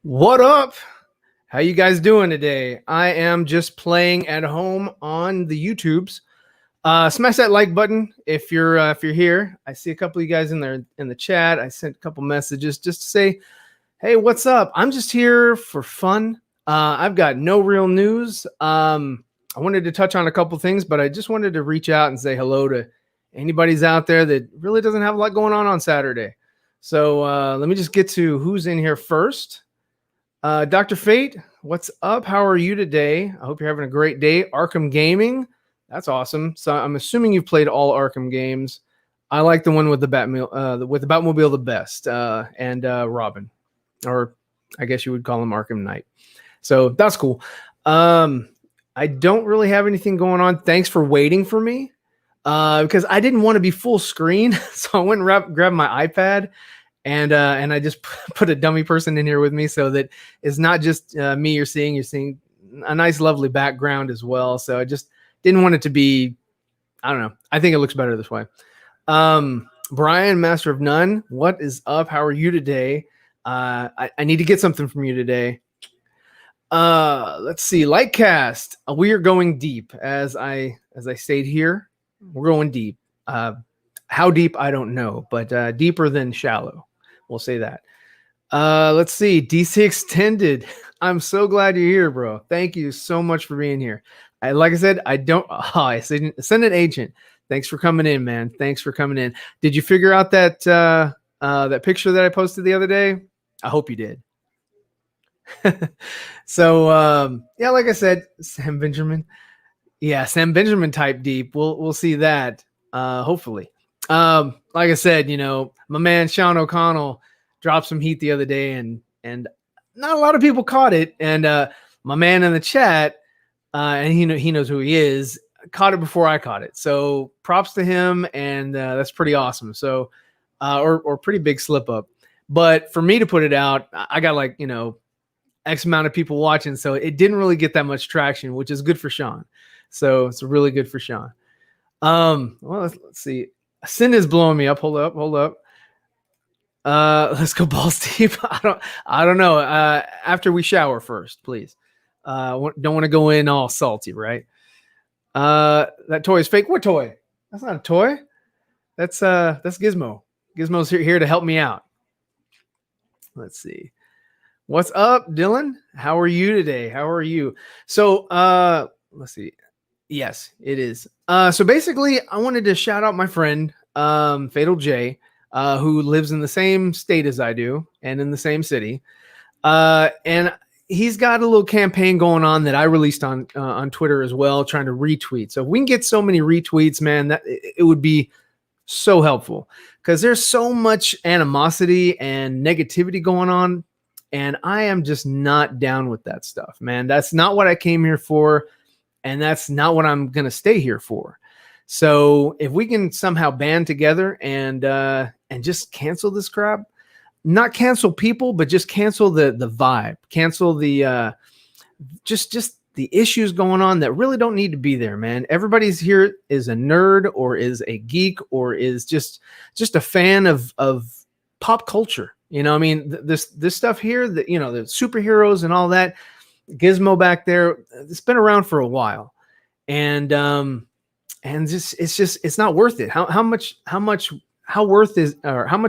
What up? How you guys doing today? I am just playing at home on the YouTubes. Smash that like button if you're here. I see a couple of you guys in there in the chat. I sent a couple messages just to say, hey, what's up? I'm just here for fun. I've got no real news. I wanted to touch on a couple things, but I just wanted to reach out and say hello to anybody's out there that really doesn't have a lot going on Saturday. So let me just get to who's in here first. Dr. Fate, what's up? How are you today? I hope you're having a great day. Arkham Gaming, that's awesome. So I'm assuming you've played all Arkham games. I like the one with the Batmobile the best, and Robin, or I guess you would call him Arkham Knight. So that's cool. I don't really have anything going on. Thanks for waiting for me, because I didn't want to be full screen, so I went and grabbed my iPad. And I just put a dummy person in here with me so that it's not just me you're seeing a nice, lovely background as well. So I just didn't want it to be, I don't know. I think it looks better this way. Brian, Master of None, what is up? How are you today? I need to get something from you today. Let's see. Lightcast, we are going deep. As I stayed here, we're going deep. How deep, I don't know, but deeper than shallow. We'll say that. Let's see. DC Extended. I'm so glad you're here, bro. Thank you so much for being here. Like I said, I send an agent. Thanks for coming in, man. Thanks for coming in. Did you figure out that that picture that I posted the other day? I hope you did. So yeah, like I said, Sam Benjamin. Yeah, Sam Benjamin type deep. We'll see that. Hopefully. Like I said, my man Sean O'Connell dropped some heat the other day, and not a lot of people caught it. And my man in the chat, and he knows who he is, caught it before I caught it. So props to him, and that's pretty awesome. So or pretty big slip up. But for me to put it out, I got like X amount of people watching, so it didn't really get that much traction, which is good for Sean. So it's really good for Sean. Well, let's see. Sin is blowing me up. Hold up. Let's go balls deep. I don't know. After we shower first, please. Don't want to go in all salty, right? That toy is fake. What toy? That's not a toy. That's Gizmo. Gizmo's here to help me out. Let's see. What's up, Dylan? How are you today? How are you? So let's see. Yes, it is. So basically, I wanted to shout out my friend, Fatal J, who lives in the same state as I do and in the same city. And he's got a little campaign going on that I released on Twitter as well, trying to retweet. So if we can get so many retweets, man, that it would be so helpful, because there's so much animosity and negativity going on. And I am just not down with that stuff, man. That's not what I came here for. And that's not what I'm going to stay here for. So if we can somehow band together and just cancel this crap, not cancel people, but just cancel the vibe, cancel the just the issues going on that really don't need to be there, man. Everybody's here is a nerd or is a geek or is just a fan of pop culture. I mean, this stuff here, that the superheroes and all that. Gizmo back there, it's been around for a while, and it's not worth it. How much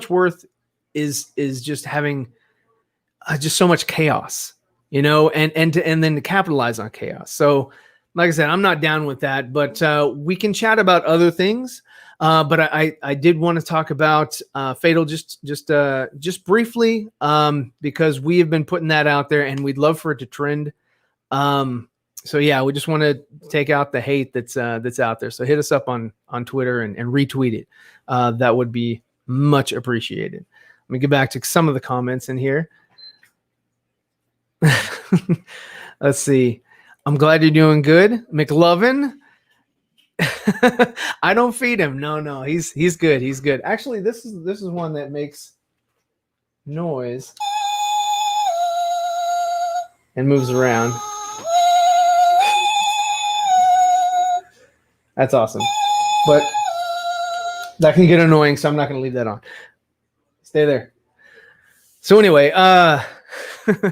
worth is just having just so much chaos, and then to capitalize on chaos. So, like I said, I'm not down with that, but we can chat about other things. But I did want to talk about Fatal just briefly, because we have been putting that out there, and we'd love for it to trend. So yeah, we just want to take out the hate that's out there. So hit us up on Twitter and retweet it. That would be much appreciated. Let me get back to some of the comments in here. Let's see. I'm glad you're doing good, McLovin. I don't feed him. No, he's good. He's good. Actually, this is one that makes noise and moves around. That's awesome. But that can get annoying, so I'm not going to leave that on. Stay there. So anyway,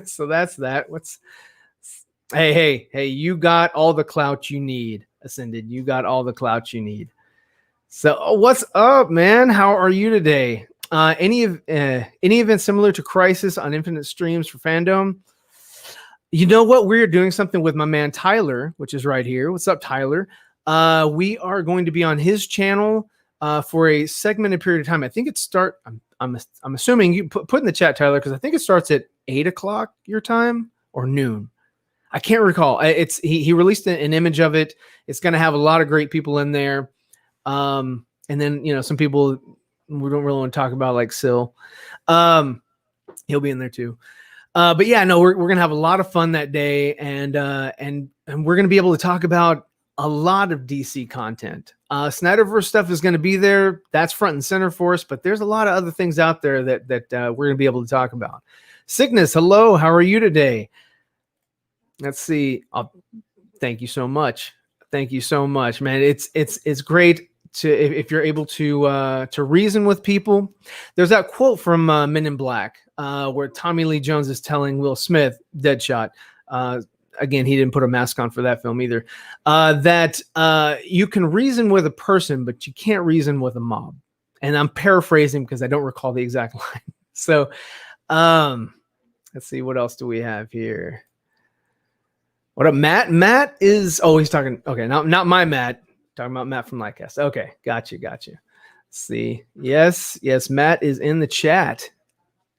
So that's that. Hey, you got all the clout you need, Ascended. You got all the clout you need. So what's up, man? How are you today? Any event similar to Crisis on Infinite Streams for Fandom? You know what? We're doing something with my man Tyler, which is right here. What's up, Tyler? We are going to be on his channel for a segmented period of time. I think it start. I'm assuming you put in the chat, Tyler, because I think it starts at 8 o'clock your time or noon. I can't recall. He released an image of it. It's going to have a lot of great people in there. And then, some people we don't really want to talk about, like Syl. He'll be in there too. But yeah, no, we're going to have a lot of fun that day. And we're going to be able to talk about a lot of DC content. Snyderverse stuff is going to be there. That's front and center for us, but there's a lot of other things out there that we're going to be able to talk about. Sickness, hello. How are you today? Let's see. Thank you so much. Thank you so much, man. It's great to if you're able to reason with people. There's that quote from Men in Black where Tommy Lee Jones is telling Will Smith, Deadshot. Again, he didn't put a mask on for that film either. That you can reason with a person, but you can't reason with a mob. And I'm paraphrasing because I don't recall the exact line. So let's see, what else do we have here? What up, Matt? Matt is he's talking. Okay, not my Matt. Talking about Matt from Lightcast. Okay, gotcha. Let's see. Yes, Matt is in the chat.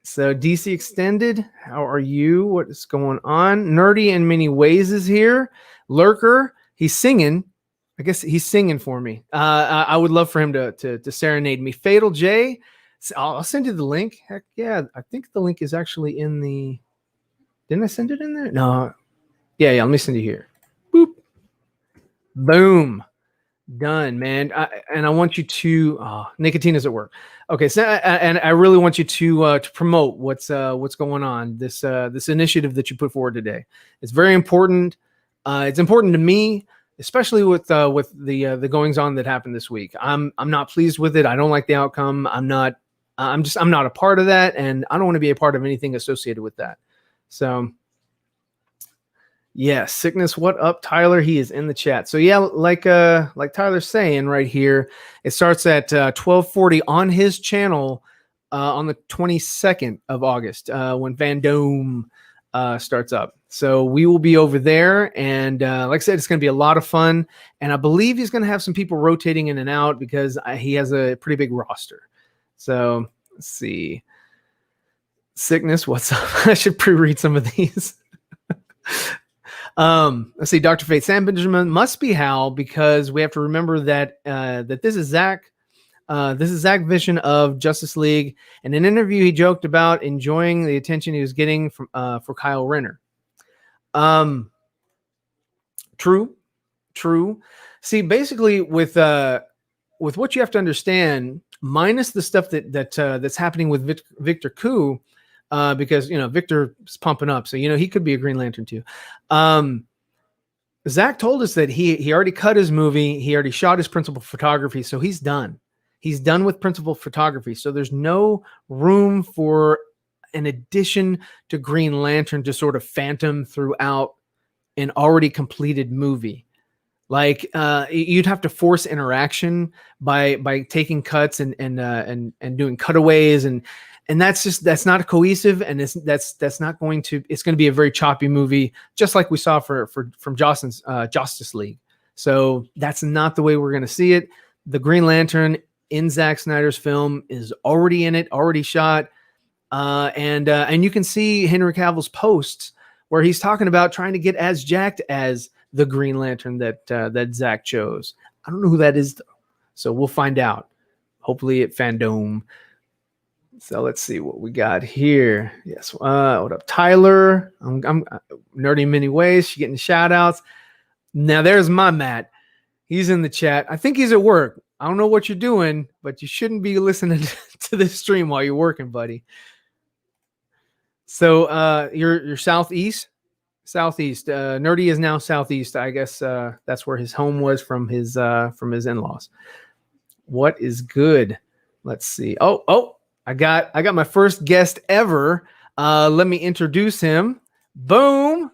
So DC Extended, how are you? What is going on? Nerdy in Many Ways is here. Lurker, he's singing. I guess he's singing for me. I would love for him to serenade me. Fatal J, I'll send you the link. Heck yeah, I think the link is actually in the. Didn't I send it in there? No. Yeah. Let me send you here. Boop. Boom. Done, man. I want you to. Nicotine is at work. Okay, so and I really want you to promote what's going on. This initiative that you put forward today. It's very important. It's important to me, especially with the goings on that happened this week. I'm not pleased with it. I don't like the outcome. I'm not a part of that, and I don't want to be a part of anything associated with that. So. Yeah, Sickness, what up, Tyler? He is in the chat. So yeah, like Tyler's saying right here, it starts at 12:40 on his channel on the 22nd of August when Fandom starts up. So we will be over there, and like I said, it's going to be a lot of fun. And I believe he's going to have some people rotating in and out because he has a pretty big roster. So let's see. Sickness, what's up? I should pre-read some of these. Let's see. Dr. Fate, Sam Benjamin must be Hal because we have to remember that this is Zach. This is Zach's vision of Justice League. In an interview, he joked about enjoying the attention he was getting from for Kyle Renner. True. See, basically, with what you have to understand, minus the stuff that's happening with Victor Koo. Because Victor's pumping up, so he could be a Green Lantern too. Zach told us that he already cut his movie, he already shot his principal photography, so he's done. He's done with principal photography, so there's no room for an addition to Green Lantern to sort of phantom throughout an already completed movie. Like you'd have to force interaction by taking cuts and doing cutaways and that's not cohesive, and it's going to be a very choppy movie, just like we saw from Justice League. So that's not the way we're going to see it. The Green Lantern in Zack Snyder's film is already in it, already shot, and you can see Henry Cavill's posts where he's talking about trying to get as jacked as the Green Lantern that Zack chose. I don't know who that is though, so we'll find out. Hopefully at Fandom. So let's see what we got here. Yes. What up, Tyler? I'm nerdy in many ways. She's getting shout outs. Now there's my Matt. He's in the chat. I think he's at work. I don't know what you're doing, but you shouldn't be listening to this stream while you're working, buddy. So you're southeast. Nerdy is now southeast. I guess that's where his home was from his in-laws. What is good? Let's see. Oh. I got my first guest ever Let me introduce him. Boom.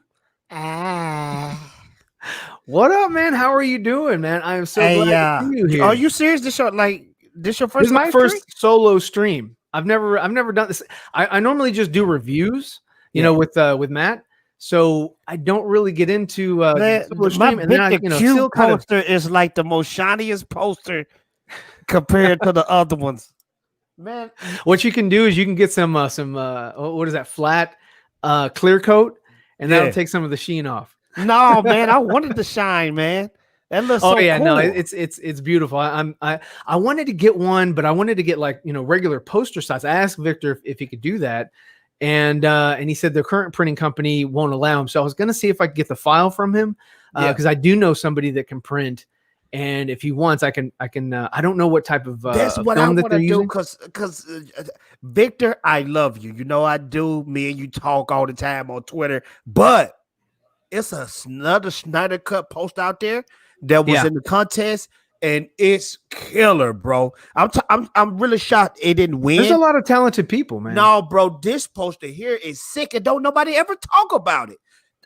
What up, man? How are you doing, man? I am so glad to see you here. Are you serious? This your This is first my live first stream? solo stream. I've never done this. I normally just do reviews, with Matt. So I don't really get into solo My stream, and then I, Victor Q still kind of poster is like the most shiniest poster compared to the other ones. Man, what you can do is you can get some what is that, flat clear coat, and that'll take some of the sheen off. no, man, I wanted to shine, man. That looks Oh so yeah, cool. no, it's beautiful. I wanted to get one, but I wanted to get like regular poster size. I asked Victor if he could do that, and he said the current printing company won't allow him. So I was gonna see if I could get the file from him, because I do know somebody that can print, and if he wants, I can. I don't know what type of that's what I film that want they're to do, using. because Victor, I love you. You know I do. Me and you talk all the time on Twitter, but it's another Snyder Cut post out there that was in the contest, and it's killer, bro. I'm really shocked it didn't win. There's a lot of talented people, man. No, bro, this poster here is sick, and don't nobody ever talk about it.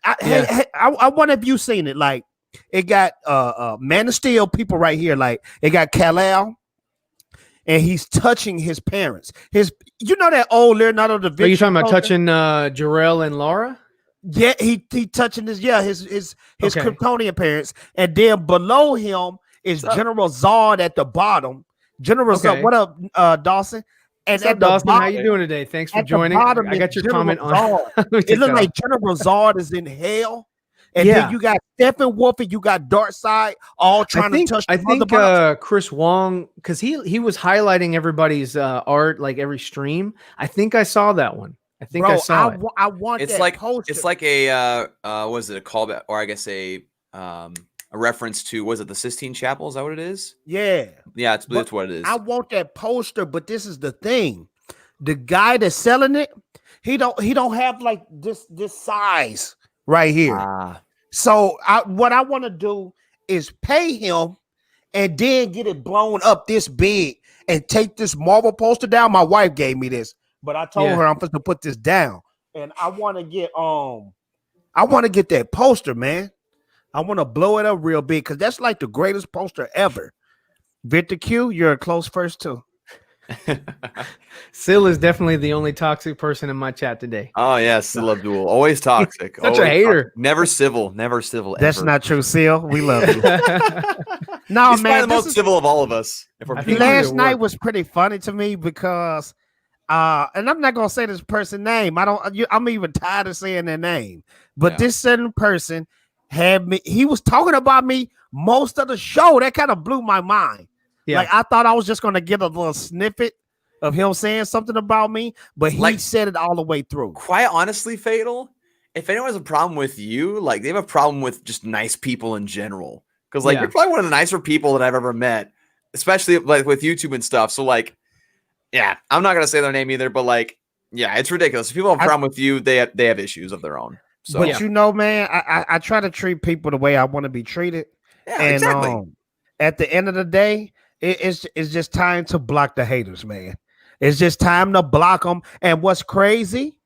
I wonder if you seen it. Like, it got Man of Steel people right here. Like, it got Kal-El, and he's touching his parents. That old Leonardo da Vinci. Are you talking about touching Jarrell and Laura? Yeah, he touching his Kryptonian parents, and then below him is General Zod at the bottom. General Zod, what up, Dawson? And at Dawson, bottom, how you doing today? Thanks for joining. I got your comment on. It looks like General Zod is in hell, and then you got Steppenwolf and you got Darkseid all trying to touch. I think Chris Wong, because he was highlighting everybody's art like every stream. I think I saw that one. I think I saw it. I want it's that like poster. It's like a was it a callback, or I guess a reference to, was it the Sistine Chapel? Is that what it is? Yeah, that's what it is. I want that poster, but this is the thing: the guy that's selling it, he don't have like this size right here. So what I want to do is pay him, and then get it blown up this big, and take this Marvel poster down. My wife gave me this. But I told her I'm supposed to put this down, and I want to get that poster, man. I want to blow it up real big, because that's like the greatest poster ever. Victor Q, you're a close first too. Sil is definitely the only toxic person in my chat today. Oh yeah, Sil Abdul, always toxic. Such a hater. Toxic. Never civil. That's not true, Sil. We love you. No, he's man, the most civil of all of us. Last night was pretty funny to me because. And I'm not gonna say this person's name. I'm even tired of saying their name. But this certain person had me. He was talking about me most of the show. That kind of blew my mind. Yeah. Like, I thought I was just gonna get a little snippet of him saying something about me, but he said it all the way through. Quite honestly, Fatal, if anyone has a problem with you, like, they have a problem with just nice people in general. Because you're probably one of the nicer people that I've ever met, especially like with YouTube and stuff. So yeah, I'm not gonna say their name either, but it's ridiculous. If people have a problem with you, they have issues of their own. So, but man, I try to treat people the way I want to be treated. Yeah, and, exactly. At the end of the day, it's just time to block the haters, man. It's just time to block them. And what's crazy,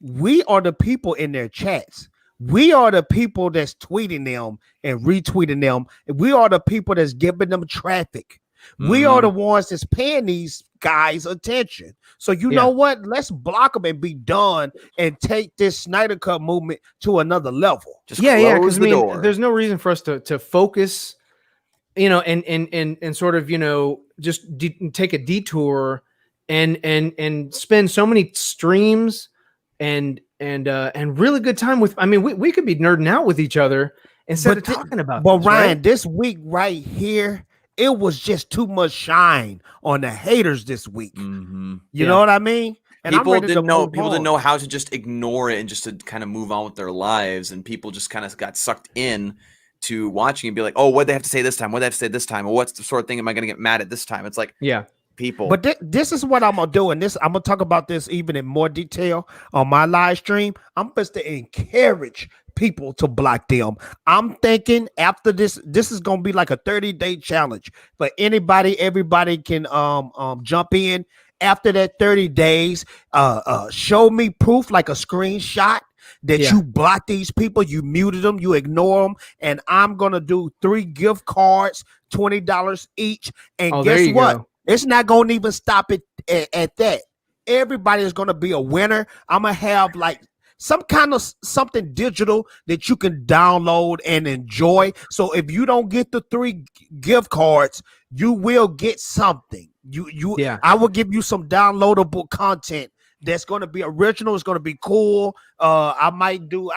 we are the people in their chats. We are the people that's tweeting them and retweeting them. We are the people that's giving them traffic. We are the ones that's paying these guys attention. So you know what? Let's block them and be done, and take this Snyder Cut movement to another level. Just close the door. There's no reason for us to focus, and sort of, just take a detour and spend so many streams and really good time with. I mean, we could be nerding out with each other instead of talking about. But Ryan, this week right here, it was just too much shine on the haters this week. Mm-hmm. You know what I mean? And people didn't know how to just ignore it and just to kind of move on with their lives. And people just kind of got sucked in to watching and be like, oh, what they have to say this time? What they have to say this time? Or what's the sort of thing am I going to get mad at this time? It's like, people. But this is what I'm gonna do, and I'm gonna talk about this even in more detail on my live stream. I'm supposed to encourage people to block them. I'm thinking after this is gonna be like a 30-day challenge for anybody. Everybody can jump in after that 30 days, show me proof like a screenshot that you blocked these people, you muted them, you ignore them, and I'm gonna do 3 gift cards, $20 each. And guess what? Go. It's not gonna even stop it at that. Everybody is gonna be a winner. I'm gonna have like some kind of something digital that you can download and enjoy. So if you don't get the 3 gift cards, you will get something. I will give you some downloadable content that's going to be original. It's going to be cool. I might do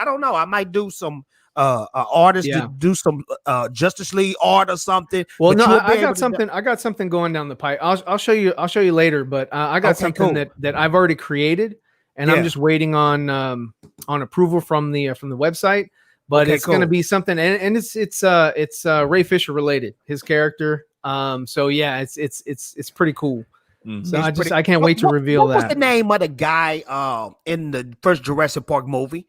some artists to do some Justice League art or something. Well, no, I got something going down the pipe. I'll show you later, but I got something that I've already created, and I'm just waiting on approval from the website. But it's going to be something, and it's Ray Fisher related, his character. So yeah, it's pretty cool. Mm-hmm. So I can't wait to reveal that. What was the name of the guy in the first Jurassic Park movie?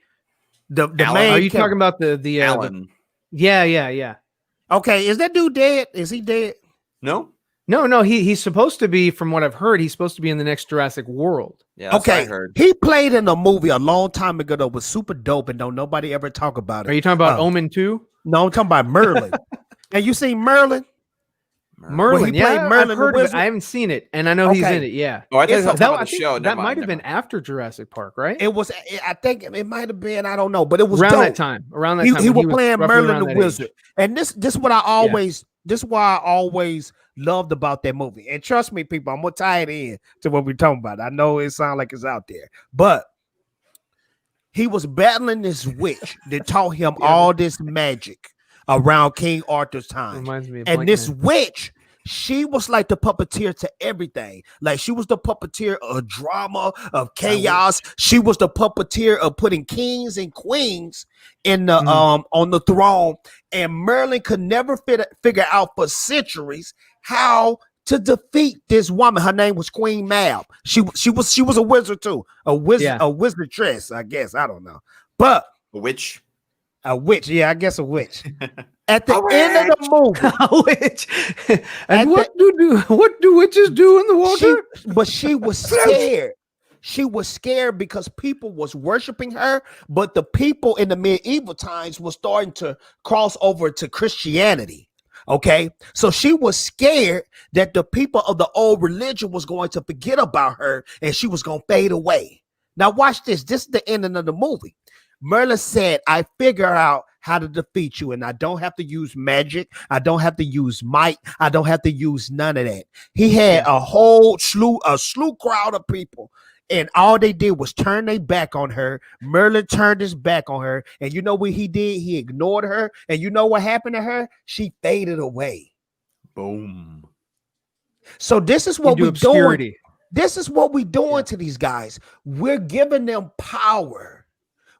The main. Are you talking about the Alan? Yeah. Okay, is that dude dead? Is he dead? No. He's supposed to be, from what I've heard, he's supposed to be in the next Jurassic World. Yeah, that's what I heard. He played in a movie a long time ago that was super dope, and don't nobody ever talk about it. Are you talking about Omen 2? No, I'm talking about Merlin. And you seen Merlin? Merlin, Merlin. I've heard of it. I haven't seen it, and I know he's in it. Yeah. Oh, I think that might have been after Jurassic Park, right? It was. I think it might have been. I don't know, but it was around dope. that time. He was playing Merlin the Wizard, and this what I always. This is what I always loved about that movie. And trust me, people, I'm gonna tie it in to what we're talking about. I know it sounds like it's out there, but he was battling this witch that taught him all this magic around King Arthur's time. Reminds me of and this witch, she was like the puppeteer to everything. Like she was the puppeteer of drama, of chaos. She was the puppeteer of putting kings and queens in the on the throne. And Merlin could never figure out for centuries how to defeat this woman. Her name was Queen Mab. She was a wizard too, a wizardress, I guess. I don't know, but a witch. A witch, yeah, I guess a witch. At the end of the movie, a witch. And what do witches do in the water? But she was scared. She was scared because people was worshiping her, but the people in the medieval times was starting to cross over to Christianity. Okay, so she was scared that the people of the old religion was going to forget about her and she was going to fade away. Now watch this. This is the ending of the movie. Merlin said, I figure out how to defeat you, and I don't have to use magic. I don't have to use might. I don't have to use none of that. He had a whole slew crowd of people, and all they did was turn their back on her. Merlin turned his back on her, and you know what he did? He ignored her, and you know what happened to her? She faded away. Boom. So this is what we're doing. This is what we're doing to these guys. We're giving them power.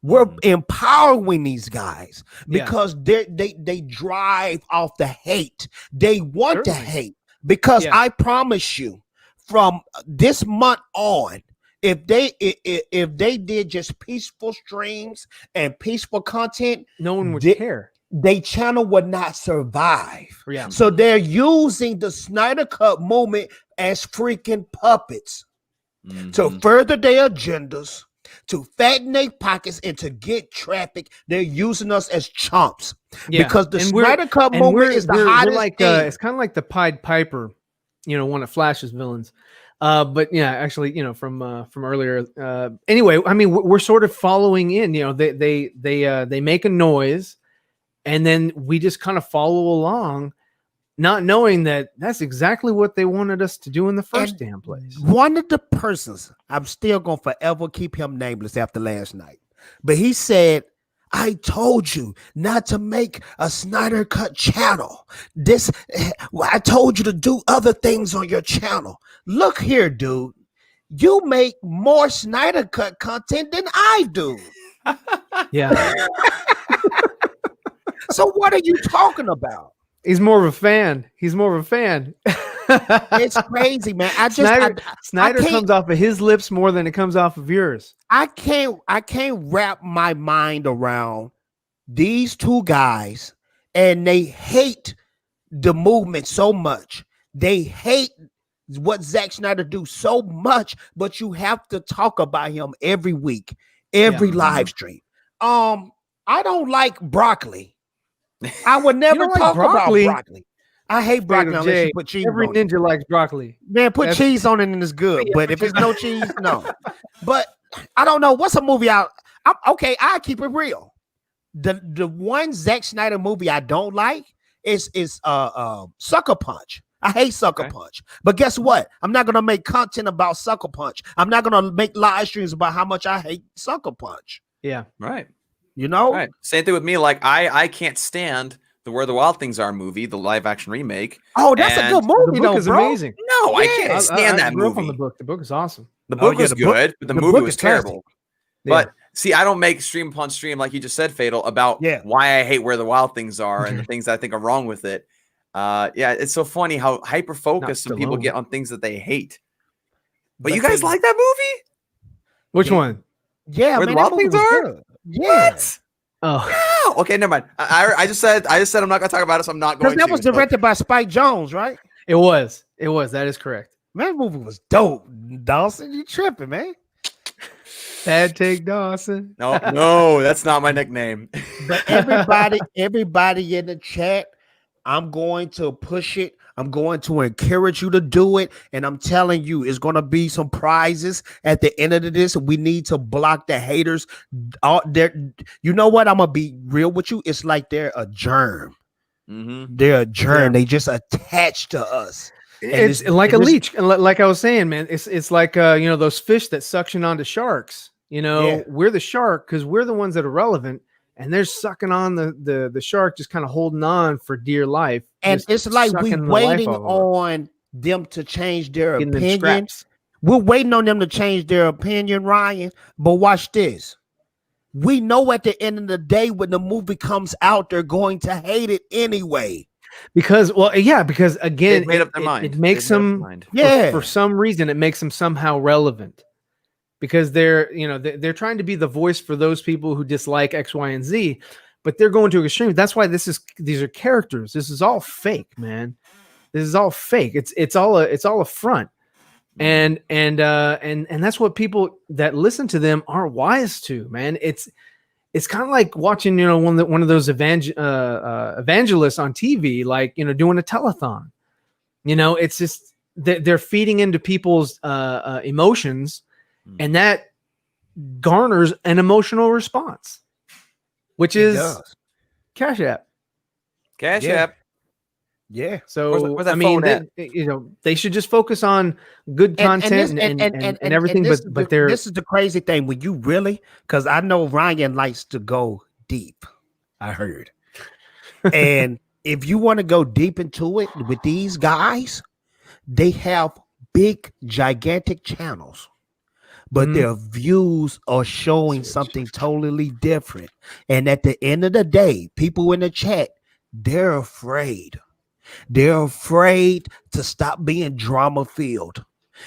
We're empowering these guys because they drive off the hate. They want to hate because I promise you, from this month on, if they did just peaceful streams and peaceful content, no one would care. Their channel would not survive. Yeah. So they're using the Snyder Cut movement as freaking puppets to further their agendas, to fatten their pockets, and to get traffic. They're using us as chumps because the Snyder Cut movement is the hottest thing. It's kind of like the Pied Piper, one of Flash's villains. But yeah, actually, from earlier. Anyway, I mean, we're sort of following in. They make a noise, and then we just kind of follow along, not knowing that that's exactly what they wanted us to do in the first damn place. One of the persons, I'm still going to forever keep him nameless after last night, but he said, I told you not to make a Snyder Cut channel. I told you to do other things on your channel. Look here, dude. You make more Snyder Cut content than I do. Yeah. So what are you talking about? He's more of a fan. It's crazy, man. Snyder comes off of his lips more than it comes off of yours. I can't wrap my mind around these two guys, and they hate the movement so much. They hate what Zack Snyder do so much, but you have to talk about him every week, every live stream. I don't like broccoli. I would never talk about broccoli. I hate broccoli unless you put cheese on it. Every ninja likes broccoli. Man, put cheese on it and it's good. But if it's no cheese, no. But I don't know. What's a movie out? Okay, I keep it real. The one Zack Snyder movie I don't like is Sucker Punch. I hate Sucker Punch. But guess what? I'm not gonna make content about Sucker Punch. I'm not gonna make live streams about how much I hate Sucker Punch. Yeah. Right. You know? Right. Same thing with me. Like I can't stand the Where the Wild Things Are movie, the live action remake. Oh, that's a good movie. The book is amazing. No, I can't stand that movie. movie. From the book. The book is awesome. The book was good, but the movie was terrible. Yeah. But see, I don't make stream upon stream, like you just said, Fatal, about why I hate Where the Wild Things Are and the things that I think are wrong with it. It's so funny how hyper focused some people get on things that they hate. But you guys like that movie? Which one? Yeah, Where the Wild Things Are? Yeah. What? Oh, okay, never mind. I just said I'm not gonna talk about it, so I'm not going to. Because that was directed by Spike Jonze, right? It was. That is correct. Man, that movie was dope. Dawson, you tripping, man? Bad take, Dawson. No, that's not my nickname. But everybody in the chat, I'm going to push it. I'm going to encourage you to do it. And I'm telling you, it's going to be some prizes at the end of this. We need to block the haters. You know what? I'm going to be real with you. It's like they're a germ. Mm-hmm. They're a germ. Yeah. They just attach to us. It's like a leech. And like I was saying, man, it's like, those fish that suction onto sharks. We're the shark because we're the ones that are relevant. And they're sucking on the shark, just kind of holding on for dear life. And it's like we're waiting on them to change their opinion. We're waiting on them to change their opinion, Ryan. But watch this. We know at the end of the day, when the movie comes out, they're going to hate it anyway. Because again, made up their mind. It makes them, for some reason, it makes them somehow relevant. Because they're they're trying to be the voice for those people who dislike X, Y, and Z, but they're going to extremes. That's why these are characters. This is all fake, man. This is all fake. It's all a front, and that's what people that listen to them are wise to, man. It's kind of like watching one of those evangelists on TV, like doing a telethon. It's just they're feeding into people's emotions. And that garners an emotional response, which is Cash App. Cash App. Yeah. So where's that they should just focus on good content and everything. But this is the crazy thing when you really, because I know Ryan likes to go deep. I heard, and if you want to go deep into it with these guys, they have big, gigantic channels. But their views are showing something totally different. And at the end of the day, people in the chat, they're afraid. They're afraid to stop being drama filled.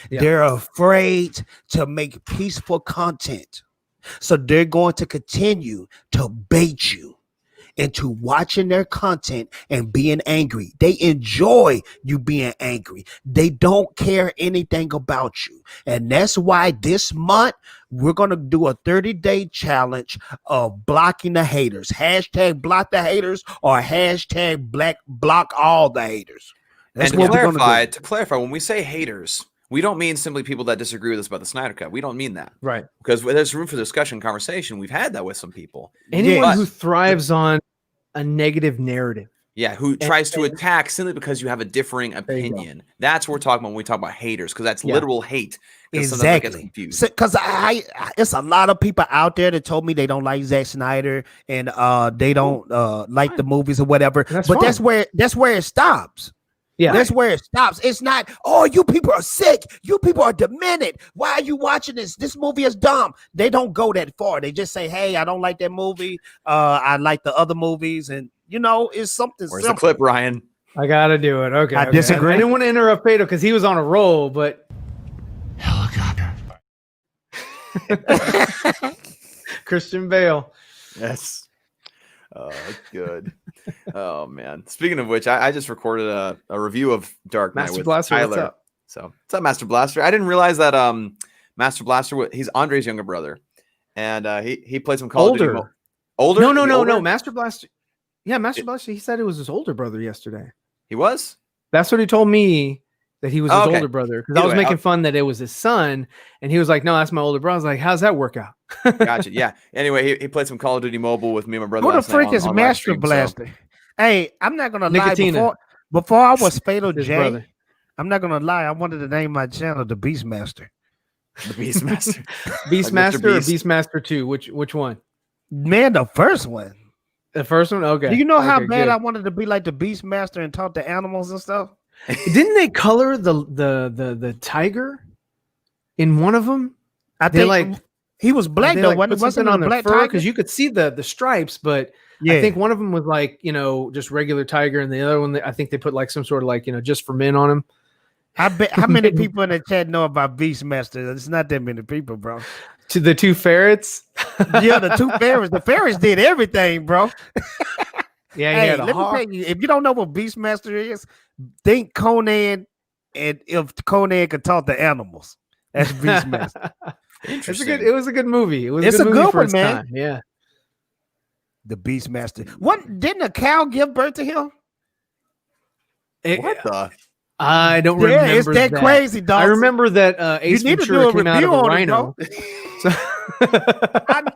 Yeah. They're afraid to make peaceful content. So they're going to continue to bait you into watching their content and being angry. They enjoy you being angry. They don't care anything about you. And that's why this month we're going to do a 30-day challenge of blocking the haters. Hashtag block the haters or hashtag block all the haters. That's and to clarify, when we say haters, we don't mean simply people that disagree with us about the Snyder Cut. We don't mean that. Right. Because there's room for discussion, conversation. We've had that with some people. Anyone who thrives on a negative narrative. Yeah, who tries to attack simply because you have a differing opinion. That's what we're talking about when we talk about haters, because that's literal hate. Exactly. Because it's a lot of people out there that told me they don't like Zack Snyder and they don't like the movies or whatever. That's where it stops. Yeah, that's where it stops. It's not, oh, you people are sick. You people are demented. Why are you watching this? This movie is dumb. They don't go that far. They just say, hey, I don't like that movie. I like the other movies. And, it's something Where's the clip, Ryan? I got to do it. Okay. I disagree. I didn't want to interrupt Pato because he was on a roll, but. Helicopter. Christian Bale. Yes. Oh, good. Oh man. Speaking of which, I just recorded a review of Dark Knight with Blaster, Tyler. So it's that Master Blaster. I didn't realize that Master Blaster he's Andre's younger brother, and he played some Call of Duty. Older? No. Master Blaster. Yeah, Master Blaster. He said it was his older brother yesterday. He was. That's what he told me. That he was his older brother. Because I was making fun that it was his son, and he was like, "No, that's my older brother." I was like, "How's that work out?" Gotcha. Yeah. Anyway, he played some Call of Duty Mobile with me and my brother. Who the freak is Master Blaster? So. Hey, I'm not gonna lie. Before I was Fatal J, brother. I'm not gonna lie. I wanted to name my channel the Beastmaster. The Beastmaster. Beastmaster or Beastmaster 2? Which one? Man, the first one. The first one. Okay. Do you know how bad I wanted to be like the Beastmaster and talk to animals and stuff? Didn't they color the tiger in one of them? I think he was black though. It wasn't on the black tiger because you could see the stripes, but I think one of them was like just regular tiger, and the other one I think they put like some sort of like just for men on him. I bet how many people in the chat know about Beastmaster? It's not that many people, bro. To the two ferrets, yeah, the two ferrets. The ferrets did everything, bro. Yeah, hey, let me tell you, if you don't know what Beastmaster is, think Conan, and if Conan could talk to animals, that's Beastmaster. It was a good movie. It's a good one, man. Time. Yeah, the Beastmaster. What didn't a cow give birth to him? What the? I don't remember. It's that crazy, dog. I remember that Ace Ventura came out of a rhino.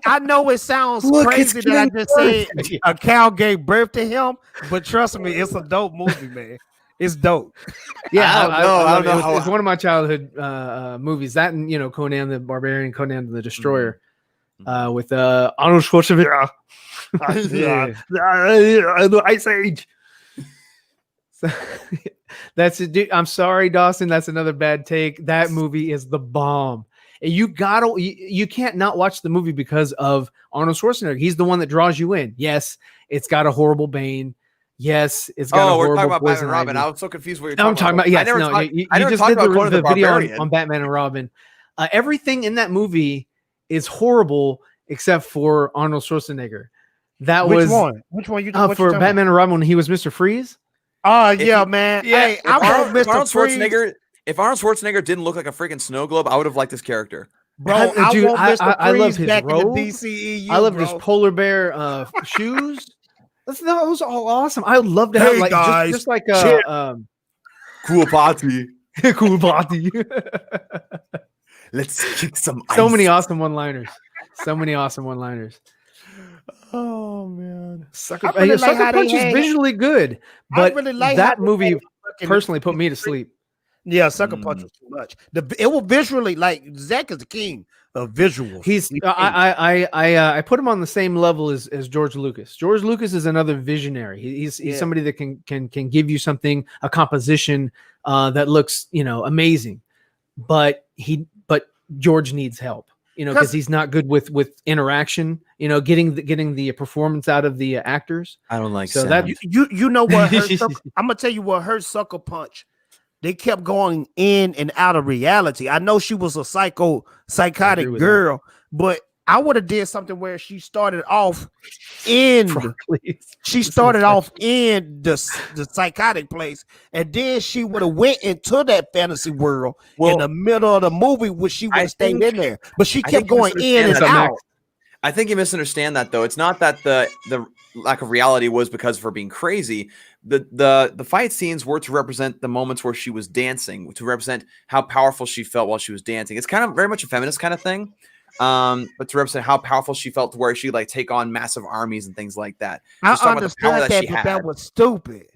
I know it sounds crazy that I just said a cow gave birth to him, but trust me, it's a dope movie, man. It's dope. Yeah, I don't know. It's one of my childhood movies. That and Conan the Barbarian, Conan the Destroyer, with Arnold Schwarzenegger. The Ice Age. So, that's it, dude. I'm sorry, Dawson. That's another bad take. That movie is the bomb. You can't not watch the movie because of Arnold Schwarzenegger. He's the one that draws you in. Yes, it's got a horrible Bane. Yes, it's got a horrible we're talking about Poison Batman and Robin. Ivy. I was so confused what you're talking I'm talking about. Yes, you just did the video on Batman and Robin. Everything in that movie is horrible except for Arnold Schwarzenegger. Which one you for Batman and Robin when he was Mr. Freeze? Oh yeah, man. Yeah, hey, I want Mr. Freeze. If Arnold Schwarzenegger didn't look like a freaking snow globe, I would have liked this character. Bro, I love his back robe. in the DCEU, I love his polar bear shoes. That was all awesome. I would love to have guys, just like cool party. Cool party. Let's kick some ice. So many awesome one-liners. Oh man. Sucker Punch is visually good, but really like that movie personally put me to sleep. Yeah, Sucker Punch was too much. It will visually, like Zach is the king of visuals. I put him on the same level as George Lucas. George Lucas is another visionary. He's somebody that can give you something, a composition that looks amazing, but George needs help. Because he's not good with interaction. Getting the performance out of the actors. I don't like so sound. that you know what? I'm gonna tell you what hurt Sucker Punch. They kept going in and out of reality. I know she was a psychotic girl, but I would have did something where she started off in the psychotic place, and then she would have went into that fantasy world in the middle of the movie, where she would have stayed in there. But she kept going in and out. I think you misunderstand that, though. It's not that the lack of reality was because of her being crazy. The fight scenes were to represent the moments where she was dancing, to represent how powerful she felt while she was dancing. It's kind of very much a feminist kind of thing, but to represent how powerful she felt, to where she take on massive armies and things like that. I understood that, but that was stupid.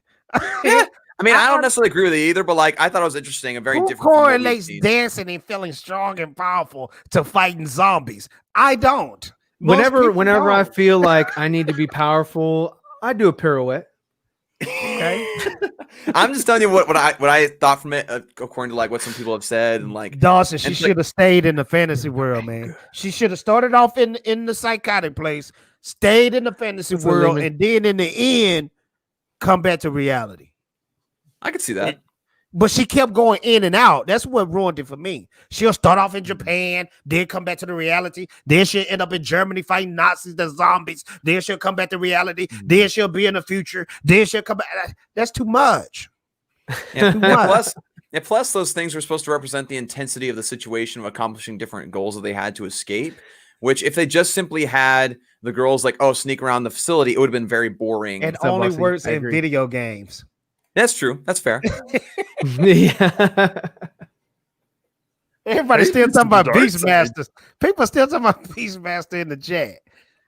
Yeah. I mean, I don't necessarily agree with it either, but I thought it was interesting and very different. Who correlates dancing and feeling strong and powerful to fighting zombies? I don't. Whenever I feel like I need to be powerful, I do a pirouette. Okay. I'm just telling you what I thought from it, according to what some people have said, and Dawson, she should have stayed in the fantasy world, man. She should have started off in the psychotic place, stayed in the fantasy world, and then in the end, come back to reality. I could see that. But she kept going in and out. That's what ruined it for me. She'll start off in Japan, then come back to the reality. Then she'll end up in Germany fighting Nazis, the zombies. Then she'll come back to reality. Then she'll be in the future. Then she'll come back. That's too much. Yeah. And plus, those things were supposed to represent the intensity of the situation of accomplishing different goals that they had to escape. Which, if they just simply had the girls like, oh, sneak around the facility, it would have been very boring. It only works in video games. That's true. That's fair. Yeah. Everybody's still talking about Beastmasters. People still talking about Beastmaster in the chat.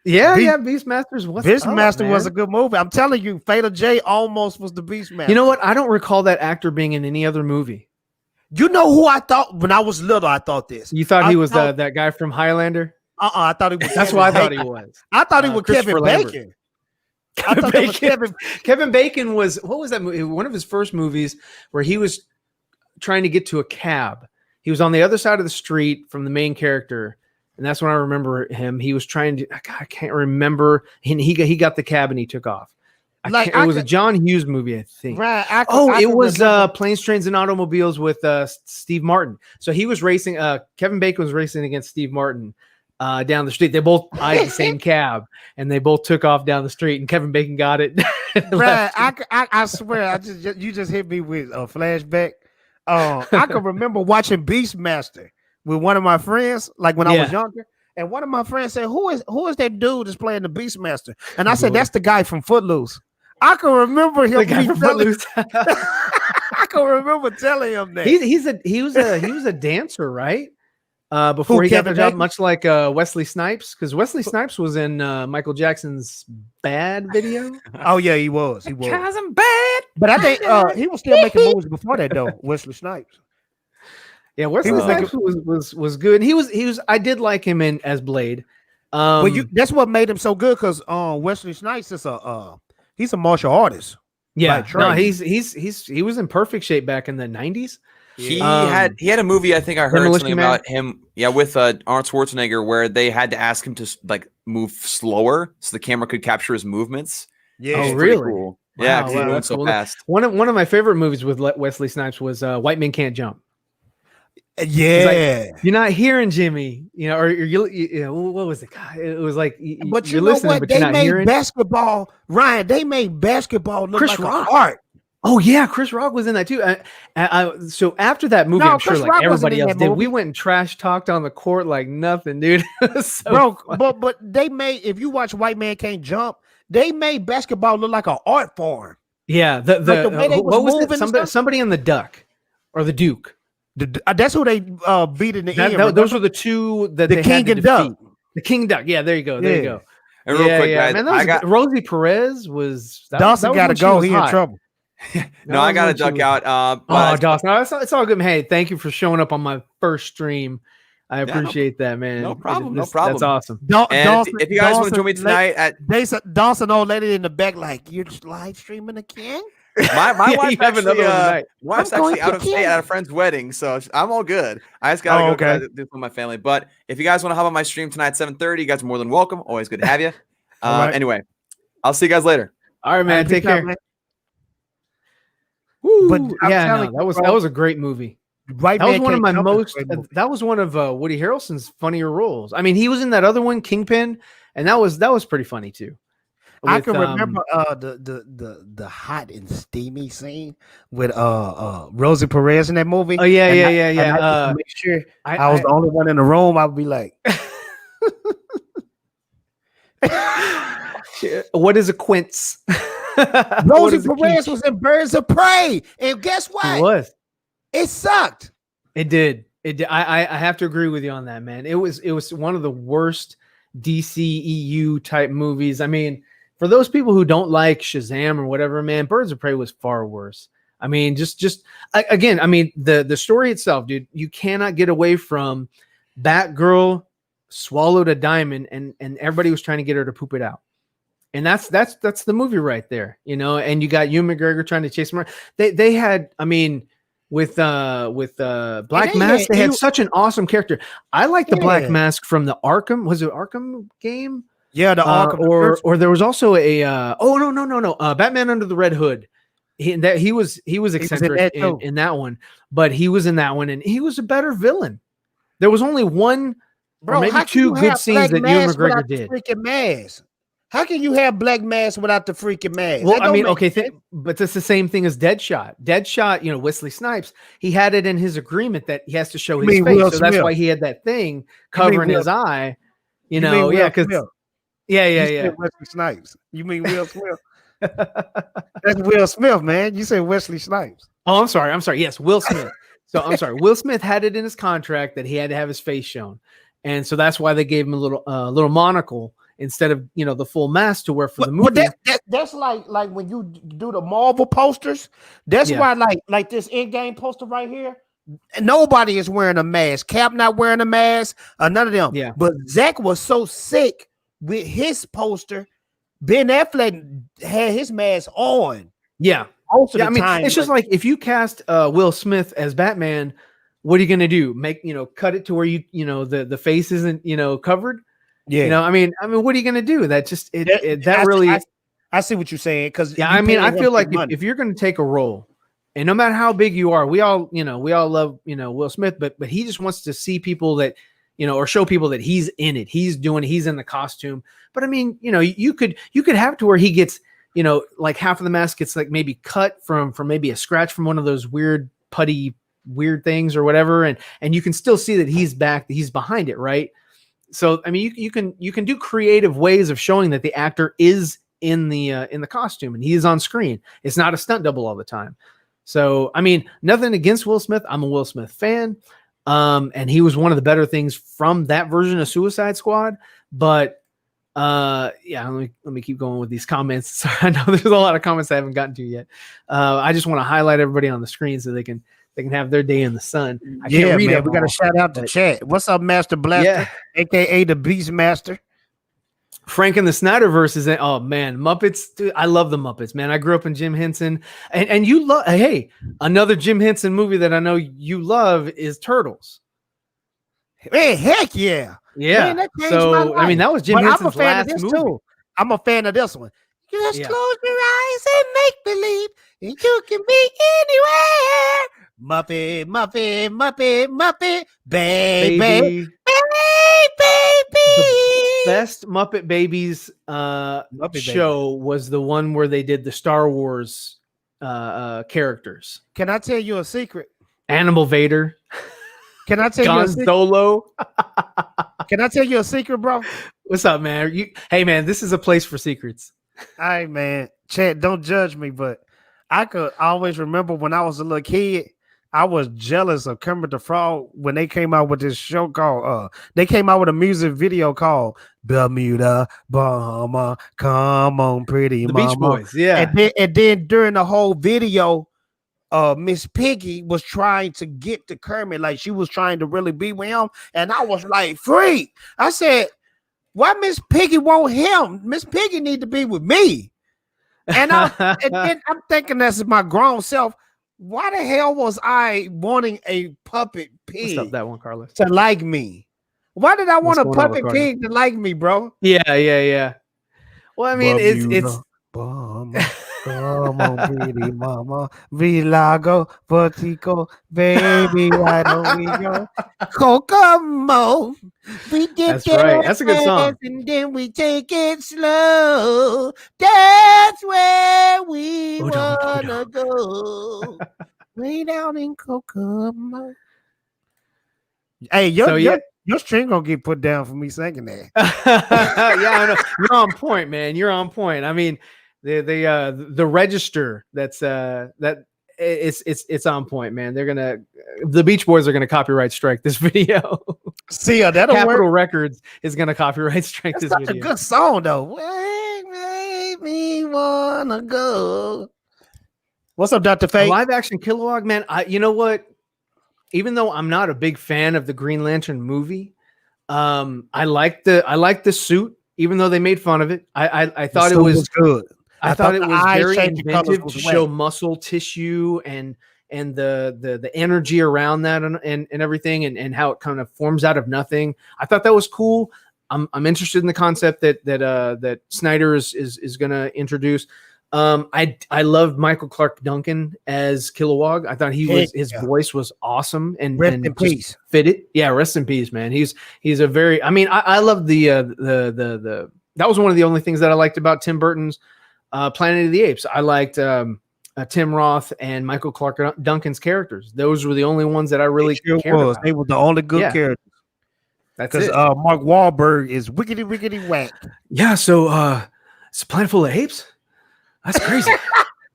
Yeah, Beastmasters. Beastmaster was a good movie. I'm telling you, Fatal J almost was the Beastmaster. You know what? I don't recall that actor being in any other movie. You know who I thought when I was little? I thought this. You thought he was that guy from Highlander? I thought he was. That's what I thought he was. I thought he was Kevin Bacon. Kevin Bacon was, what was that movie? One of his first movies where he was trying to get to a cab. He was on the other side of the street from the main character, and that's when I remember him. He was trying to, I can't remember. He got the cab and he took off. It was a John Hughes movie, I think. Right. It was Planes, Trains, and Automobiles with Steve Martin. So he was racing. Kevin Bacon was racing against Steve Martin down the street. They both eyed the same cab, and they both took off down the street. And Kevin Bacon got it. Right. I swear, you just hit me with a flashback. I can remember watching Beastmaster with one of my friends, like when I was younger, and one of my friends said, "Who is that dude that's playing the Beastmaster?" And I said, "That's the guy from Footloose." I can remember him. I can remember telling him that he was a dancer, right? Before he got the job, much like Wesley Snipes, because Wesley Snipes was in Michael Jackson's Bad video. Oh yeah, he was. Because I'm bad. But I think he was still making movies before that though. Wesley Snipes. Yeah, Wesley Snipes was good. He was. I did like him as Blade. That's what made him so good because Wesley Snipes is he's a martial artist. Yeah, no, he was in perfect shape back in the 90s. He had a movie, I think I heard something about him, with Arnold Schwarzenegger, where they had to ask him to like move slower so the camera could capture his movements. Yeah, oh really? Cool. Wow, yeah, because he went so fast. One of my favorite movies with Wesley Snipes was White Men Can't Jump. Yeah, like, you're not hearing Jimmy, or what was it? God, it was like, but you're listening, but you're not hearing. Basketball, Ryan. They made basketball look Chris like Rock. art. Oh yeah, Chris Rock was in that too. So after that movie, I'm sure like everybody else did. We went and trash talked on the court like nothing, dude. Bro, but they made, if you watch White Man Can't Jump, they made basketball look like an art form. Yeah, what was it? Somebody in the Duck or the Duke. That's who they beat in the end. Those were the two that the King and Duck. The King Duck. Yeah, there you go. There you go. And real quick, guys, man, I got Rosie Perez was Dawson got to go. He in trouble. No, I gotta duck out. Dawson, it's all good. Hey, thank you for showing up on my first stream. I appreciate that, man. No problem. No problem. That's awesome. Dawson, if you guys want to join me tonight Dawson, old lady in the back, like, you're just live streaming again. My wife's actually out of state at a friend's wedding, so I'm all good. I just gotta go do this with my family. But if you guys want to hop on my stream tonight at 7:30, you guys are more than welcome. Always good to have you. Anyway, I'll see you guys later. All right, man. Take care. Woo. But that was a great movie. That was one of my most. That was one of Woody Harrelson's funnier roles. I mean, he was in that other one, Kingpin, and that was pretty funny too. I can remember the hot and steamy scene with Rosie Perez in that movie. Oh yeah. Make sure I was the only one in the room. I would be like, "What is a quince?" Rosie Perez was in Birds of Prey, and guess what? It sucked. It did. I have to agree with you on that, man. It was one of the worst DCEU type movies. I mean, for those people who don't like Shazam or whatever, man, Birds of Prey was far worse. I mean, again, I mean, the story itself, dude, you cannot get away from Batgirl swallowed a diamond and everybody was trying to get her to poop it out. And that's the movie right there, and you got Ewan McGregor trying to chase him around. They had, I mean, with Black Mask, they had such an awesome character. I like the Black Mask from the Arkham. Was it Arkham game? Yeah, the Arkham. Or there was also a no. Batman Under the Red Hood. He was eccentric in that one, but he was in that one, and he was a better villain. There was only one, or maybe two good scenes that Ewan McGregor did. Freaking mask. How can you have Black Mass without the freaking mask? Well, I mean, okay, but that's the same thing as Deadshot. Deadshot, you know, Wesley Snipes, he had it in his agreement that he has to show his face. So that's why he had that thing covering his eye. You know, yeah, because yeah. Wesley Snipes. You mean Will Smith? That's Will Smith, man. You said Wesley Snipes. Oh, I'm sorry. Yes, Will Smith. So I'm sorry. Will Smith had it in his contract that he had to have his face shown, and so that's why they gave him a little monocle instead of, you know, the full mask to wear for the movie. That's like when you do the Marvel posters. That's why like this in-game poster right here. Nobody is wearing a mask. Cap not wearing a mask. None of them. Yeah. But Zach was so sick with his poster. Ben Affleck had his mask on. Yeah. Most of the time. It's just like if you cast Will Smith as Batman, what are you gonna do? Cut it to where you know the face isn't, you know, covered. Yeah. You know, I mean, what are you gonna do? That just I see what you're saying. Because I feel like if you're gonna take a role, and no matter how big you are, we all love, you know, Will Smith, but he just wants to see people that, you know, or show people that he's in it. He's in the costume. But I mean, you know, you could have to where he gets, you know, like half of the mask gets like maybe cut from maybe a scratch from one of those weird putty weird things or whatever, and you can still see that he's back, that he's behind it, right? So I mean, you can do creative ways of showing that the actor is in the costume and he is on screen. It's not a stunt double all the time. So I mean, nothing against Will Smith. I'm a Will Smith fan. And he was one of the better things from that version of Suicide Squad. But let me keep going with these comments. Sorry, I know there's a lot of comments I haven't gotten to yet. I just want to highlight everybody on the screen so they can have their day in the sun. I can't read it. We got to shout out the chat. What's up, Master Blaster, aka the Beastmaster? Frank and the Snyderverse is oh man, Muppets. Dude, I love the Muppets, man. I grew up in Jim Henson, and you love. Hey, another Jim Henson movie that I know you love is Turtles. Hey, heck yeah, yeah. Man, so I mean, that was Jim Henson's last movie. Too. I'm a fan of this one. Just close your eyes and make believe, and you can be anywhere. Muppet, Muppet, Muppet, Muppet, baby. The best Muppet Babies show was the one where they did the Star Wars characters. Can I tell you a secret? Animal Vader. Can I tell you a secret? Solo. Can I tell you a secret, bro? What's up, man? Hey, man, this is a place for secrets. All right, man. Chad, don't judge me, but I could always remember when I was a little kid, I was jealous of Kermit the Frog when they came out with this show called they came out with a music video called Bermuda Bahama, come on, pretty the mama. Beach Boys, yeah. And then during the whole video, Miss Piggy was trying to get to Kermit, like she was trying to really be with him, and I was like, freak. I said, why Miss Piggy want him? Miss Piggy need to be with me. And then I'm thinking as my grown self, why the hell was I wanting a puppet pig that one, Carlos, to like me? Why did I want a puppet pig to like me, bro? Yeah. Well, I mean, it's come on, pretty mama, Vilago, Portico, baby, why don't we go? Kokomo, we did. That's right. That's a good song. And then we take it slow. That's where we wanna go. Way down in Kokomo. Hey, your string gonna get put down for me singing that. Yeah, I know. You're on point, man. You're on point. I mean, the register that's it's on point, man. The Beach Boys are gonna copyright strike this video. See, that'll Capitol work. Records is gonna copyright strike That's this such video. a good song though. Where made me wanna go. What's up, Dr. Fate? Live action Kilowog, man. You know what? Even though I'm not a big fan of the Green Lantern movie, I like the suit, even though they made fun of it. I thought it was good. I thought it was very inventive to show muscle tissue and the energy around that and everything and how it kind of forms out of nothing. I thought that was cool. I'm interested in the concept that Snyder is going to introduce. I loved Michael Clark Duncan as Kilowog. I thought his voice was awesome and rest in peace. Fit it. Yeah, rest in peace, man. He's a very. I mean, I love the that was one of the only things that I liked about Tim Burton's Planet of the Apes. I liked Tim Roth and Michael Clark Duncan's characters. Those were the only ones that I really cared about. They were the only good characters. That's it. Mark Wahlberg is wickety whack. Yeah, so it's a planet full of apes. That's crazy.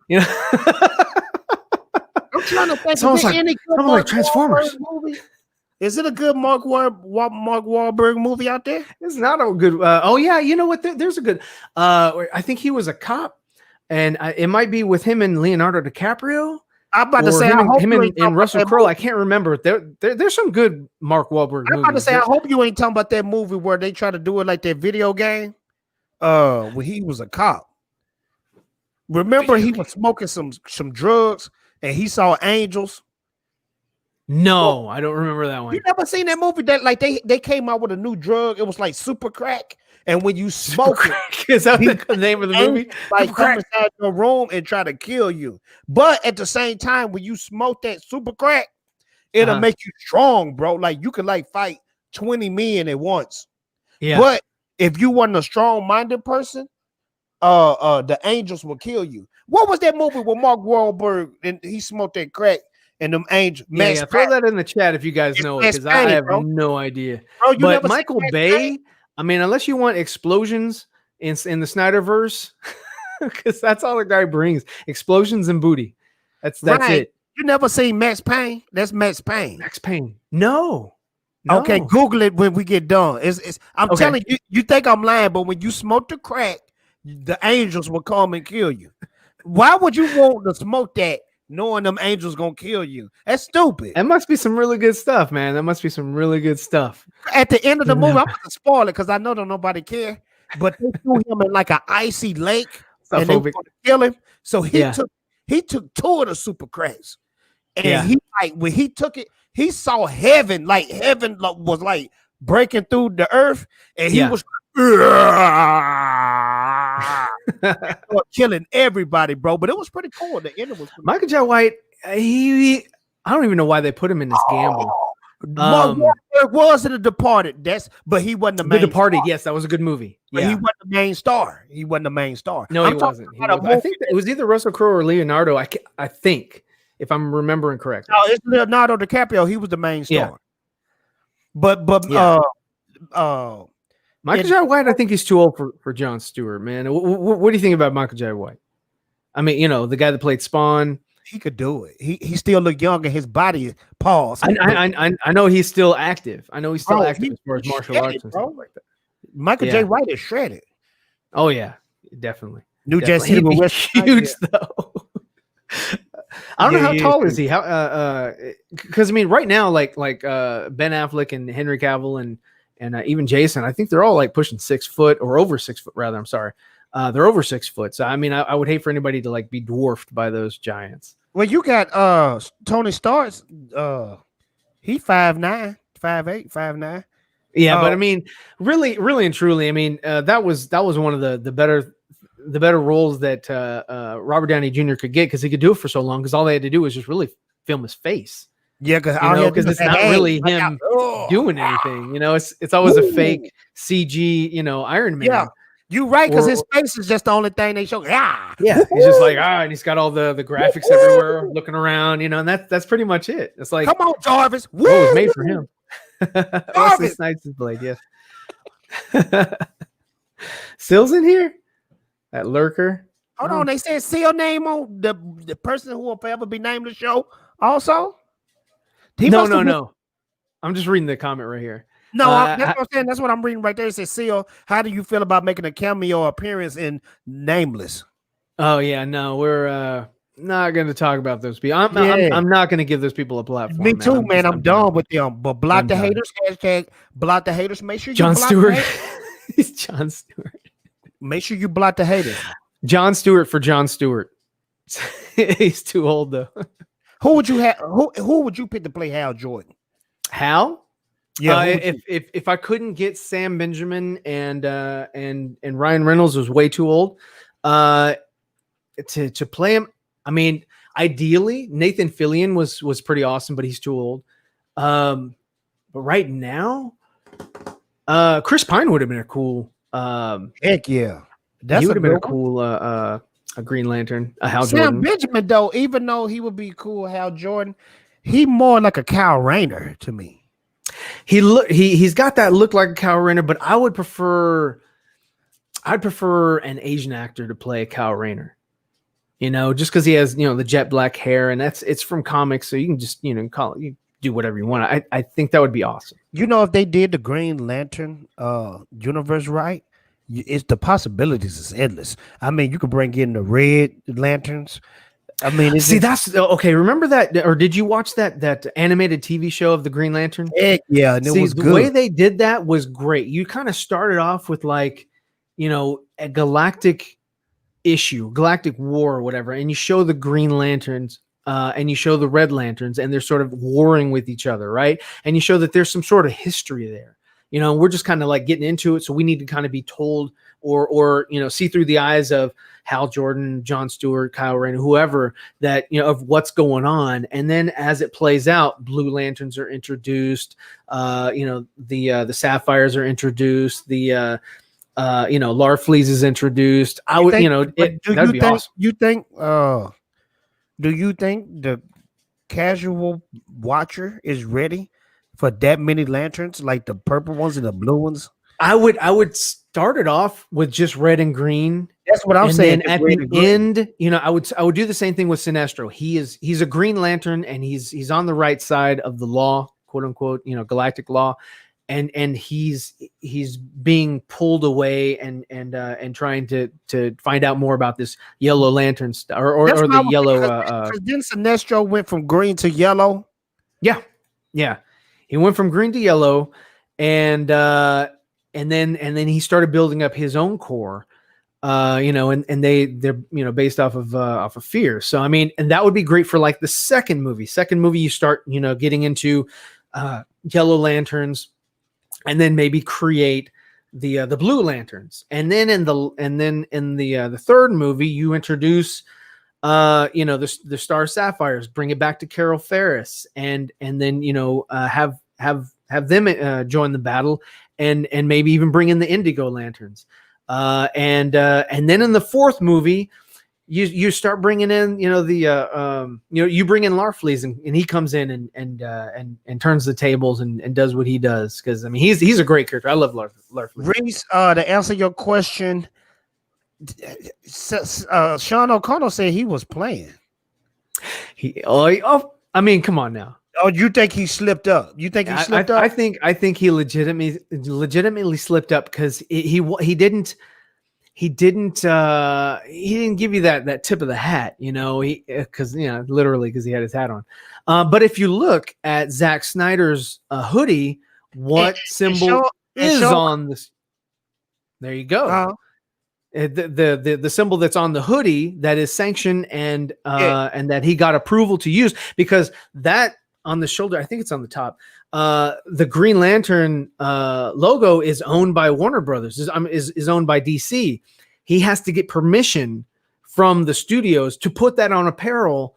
You know, I'm trying to think. It's almost like Transformers. Movie? Is it a good Mark Wahlberg movie out there? It's not a good. Oh yeah, you know what? There's a good. I think he was a cop, and it might be with him and Leonardo DiCaprio. I'm about to say, him and Russell Crowe. I can't remember. There's some good Mark Wahlberg movies. I'm about to say, I hope you ain't talking about that movie where they try to do it like that video game. When he was a cop. Remember, he was smoking some drugs and he saw angels. No, I don't remember that one. You never seen that movie? That like they came out with a new drug. It was like super crack. And when you smoke it, is that the name of the movie? Like come inside your room and try to kill you. But at the same time, when you smoke that super crack, it'll make you strong, bro. Like you could like fight 20 men at once. Yeah. But if you wasn't a strong-minded person, the angels will kill you. What was that movie with Mark Wahlberg and he smoked that crack and them angels? Yeah, throw that in the chat if you guys know it, because I have no idea. Bro, but Michael Bay, I mean, unless you want explosions in the Snyderverse, because that's all the guy brings: explosions and booty. That's it. You never seen Max Payne? That's Max Payne. Max Payne. No. Okay, Google it when we get done. I'm telling you, you think I'm lying, but when you smoke the crack, the angels will come and kill you. Why would you want to smoke that knowing them angels gonna kill you? That's stupid. That must be some really good stuff, man. That must be some really good stuff. At the end of the movie, I'm gonna spoil it because I know that nobody care. But they threw him in like an icy lake and they were gonna kill him. So he took 2 of the super cracks. And he like when he took it, he saw heaven, like heaven was like breaking through the earth, and he was killing everybody, bro. But it was pretty cool. The end was Michael J. White. I don't even know why they put him in this gamble. It was in The Departed. But he wasn't the main. The Departed, yes, that was a good movie. But he wasn't the main star. He wasn't the main star. No, he wasn't. I think it was either Russell Crowe or Leonardo. I think, if I'm remembering correctly. No, it's Leonardo DiCaprio. He was the main star. Yeah. But Michael J. White, I think he's too old for Jon Stewart, man. What do you think about Michael J. White? I mean, you know, the guy that played Spawn. He could do it. He still look young and his body paused. I know he's still active. I know he's still active as far as martial arts and stuff like that. Michael J. White is shredded. Oh yeah, definitely. New Jack City was huge though. I don't know how tall is he? How because I mean, right now, like Ben Affleck and Henry Cavill and even Jason, I think they're all like pushing 6 foot or over 6 foot rather. I'm sorry. They're over 6 foot. So I mean, I would hate for anybody to like be dwarfed by those giants. Well, you got Tony Stark's he 5'9", 5'8", 5'9". Yeah, but I mean, really and truly, I mean, that was one of the better roles that Robert Downey Jr. could get, because he could do it for so long, because all they had to do was just really film his face. Yeah, because it's not really him doing anything. You know, it's always a fake CG, you know, Iron Man. Yeah, you're right, because his face is just the only thing they show. Yeah, he's just like, and he's got all the graphics everywhere, looking around, you know, and that's pretty much it. It's like, come on, Jarvis. It was made for him. Wesley Snipes' blade, yes. Still's in here? That lurker. Hold on, they said seal name on the person who will forever be named the show also? No. I'm just reading the comment right here. No, that's what I'm saying. That's what I'm reading right there. It says, Seal, how do you feel about making a cameo appearance in Nameless? Oh, yeah, no, we're not going to talk about those people. I'm not going to give those people a platform. Me too, man. I'm done with them. But block the haters. Hashtag block the haters. Make sure you Jon Stewart. He's Jon Stewart. Make sure you block the haters. Jon Stewart for Jon Stewart. He's too old though. Who would you have? Who would you pick to play Hal Jordan? Hal? Yeah. If I couldn't get Sam Benjamin and Ryan Reynolds was way too old to play him. I mean, ideally Nathan Fillion was pretty awesome, but he's too old. But right now, Chris Pine would have been a cool Heck yeah, He that's would a have been good a one. cool a Green Lantern, a Hal Sam Jordan. Benjamin, though, even though he would be cool, Hal Jordan, he more like a Kyle Rayner to me. He's got that look like a Kyle Rayner, but I'd prefer an Asian actor to play Kyle Rayner. You know, just because he has, you know, the jet black hair, and it's from comics, so you can just, you know, you do whatever you want. I think that would be awesome. You know, if they did the Green Lantern universe right, it's the possibilities is endless. I mean, you could bring in the Red Lanterns. I mean, that's okay. Remember that, or did you watch that animated TV show of the Green Lantern? Heck yeah, and it was the good. way they did that was great. You kind of started off with like, you know, a galactic war or whatever, and you show the Green Lanterns and you show the Red Lanterns, and they're sort of warring with each other, right? And you show that there's some sort of history there. You know, we're just kind of like getting into it, so we need to kind of be told or you know, see through the eyes of Hal Jordan, John Stewart, Kyle Rayner, whoever, that, you know, of what's going on. And then as it plays out, Blue Lanterns are introduced. You know, the Sapphires are introduced. The you know, Larfleeze is introduced. That'd be awesome. Do you think the casual watcher is ready for that many lanterns, like the purple ones and the blue ones? I would start it off with just red and green. That's what I'm saying. Then at the end, you know, I would do the same thing with Sinestro. He's a Green Lantern, and he's on the right side of the law, quote unquote, you know, galactic law, and he's being pulled away and trying to find out more about this Yellow Lantern or the yellow. Then Sinestro went from green to yellow. Yeah, he went from green to yellow, and then he started building up his own corps. You know, and they're, you know, based off of fear. So I mean, and that would be great for like the second movie. You start, you know, getting into Yellow Lanterns, and then maybe create the Blue Lanterns, and then in the third movie you introduce you know, the Star Sapphires, bring it back to Carol Ferris, and then, you know, have them join the battle, and maybe even bring in the Indigo Lanterns. And then in the fourth movie, you start bringing in, you know, the you know, you bring in Larfleeze, and he comes in and turns the tables and does what he does, because I mean he's a great character. I love Larfleeze. Reese, to answer your question, Sean O'Connell said he was playing. I mean, come on now. Oh, you think he slipped up? You think he slipped up? I think he legitimately slipped up, because he didn't give you that tip of the hat, you know, because, you know, literally because he had his hat on. But if you look at Zack Snyder's hoodie, what symbol is on this? There you go. The symbol that's on the hoodie that is sanctioned and that he got approval to use, because that on the shoulder, I think it's on the top. The Green Lantern logo is owned by Warner Brothers, is owned by DC. He has to get permission from the studios to put that on apparel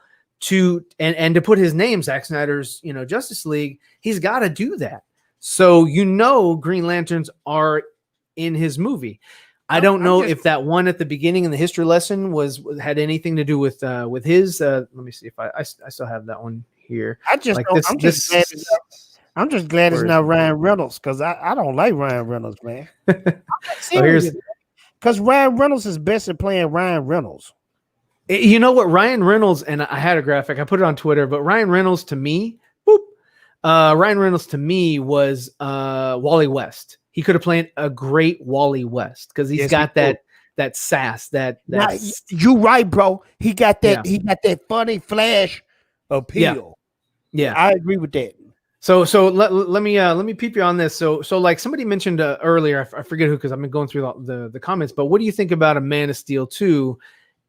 and to put his name, Zack Snyder's, you know, Justice League. He's got to do that. So, you know, Green Lanterns are in his movie. I don't know if that one at the beginning in the history lesson had anything to do with his. Let me see if I still have that one here. I'm just glad it's not Ryan Reynolds, because I don't like Ryan Reynolds, man. Because Ryan Reynolds is best at playing Ryan Reynolds. You know what, Ryan Reynolds, and I had a graphic, I put it on Twitter, but Ryan Reynolds to me, was Wally West. He could have played a great Wally West, because he's got that sass. You right, bro. He got that. Yeah. He got that funny flash appeal. Yeah, I agree with that. So let me peep you on this. So like somebody mentioned earlier, I forget who, because I've been going through the comments. But what do you think about a Man of Steel 2?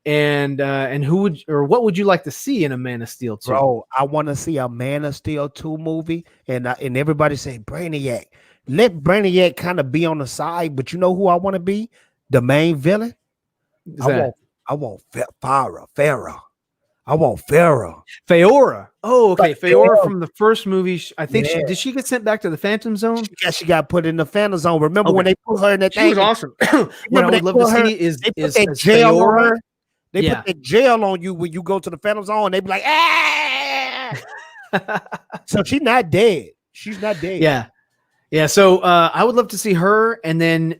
And what would you like to see in a Man of Steel 2? Bro, I want to see a Man of Steel 2 movie, and everybody say Brainiac. Let Brainiac kind of be on the side, but you know who I want to be? The main villain. I want Farah. I want Farrah. Feora. Oh, okay. Like Feora Feora. from the first movie. I think Yeah. did she get sent back to the Phantom Zone? She got put in the Phantom Zone. Remember when Okay. they put her in that She thing? was awesome. What I Remember would love to see is they put is that as jail on Feora. her. They Yeah. put that jail on you when you go to the Phantom Zone. They be like, ah. So she's not dead. She's not dead. Yeah. Yeah. So I would love to see her, and then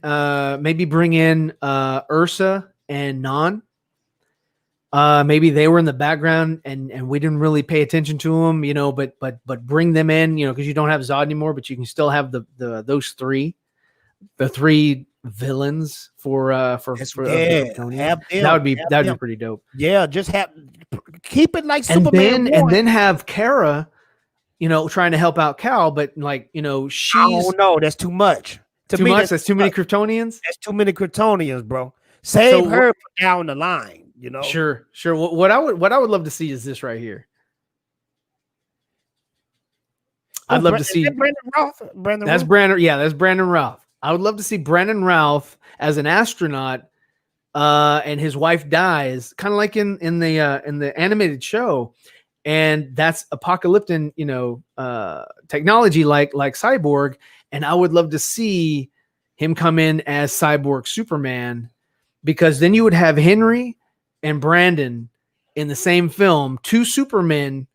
maybe bring in Ursa and Non. Maybe they were in the background and we didn't really pay attention to them, you know, but bring them in, you know, because you don't have Zod anymore, but you can still have the three villains for Kryptonian. that would be pretty dope. Yeah, just keep it like And Superman then have Kara, you know, trying to help out Cal, but like, you know, she's that's too much. That's too many Kryptonians. That's too many Kryptonians, bro. Save her for down the line, you know. Sure. What I would love to see is this right here. I'd love to see Brandon Routh. That's Brandon. Yeah, that's Brandon Routh. I would love to see Brandon Routh as an astronaut, and his wife dies, kind of like in the animated show, and that's apocalyptic, you know, technology like Cyborg, and I would love to see him come in as Cyborg Superman, because then you would have Henry and Brandon in the same film, two Supermen.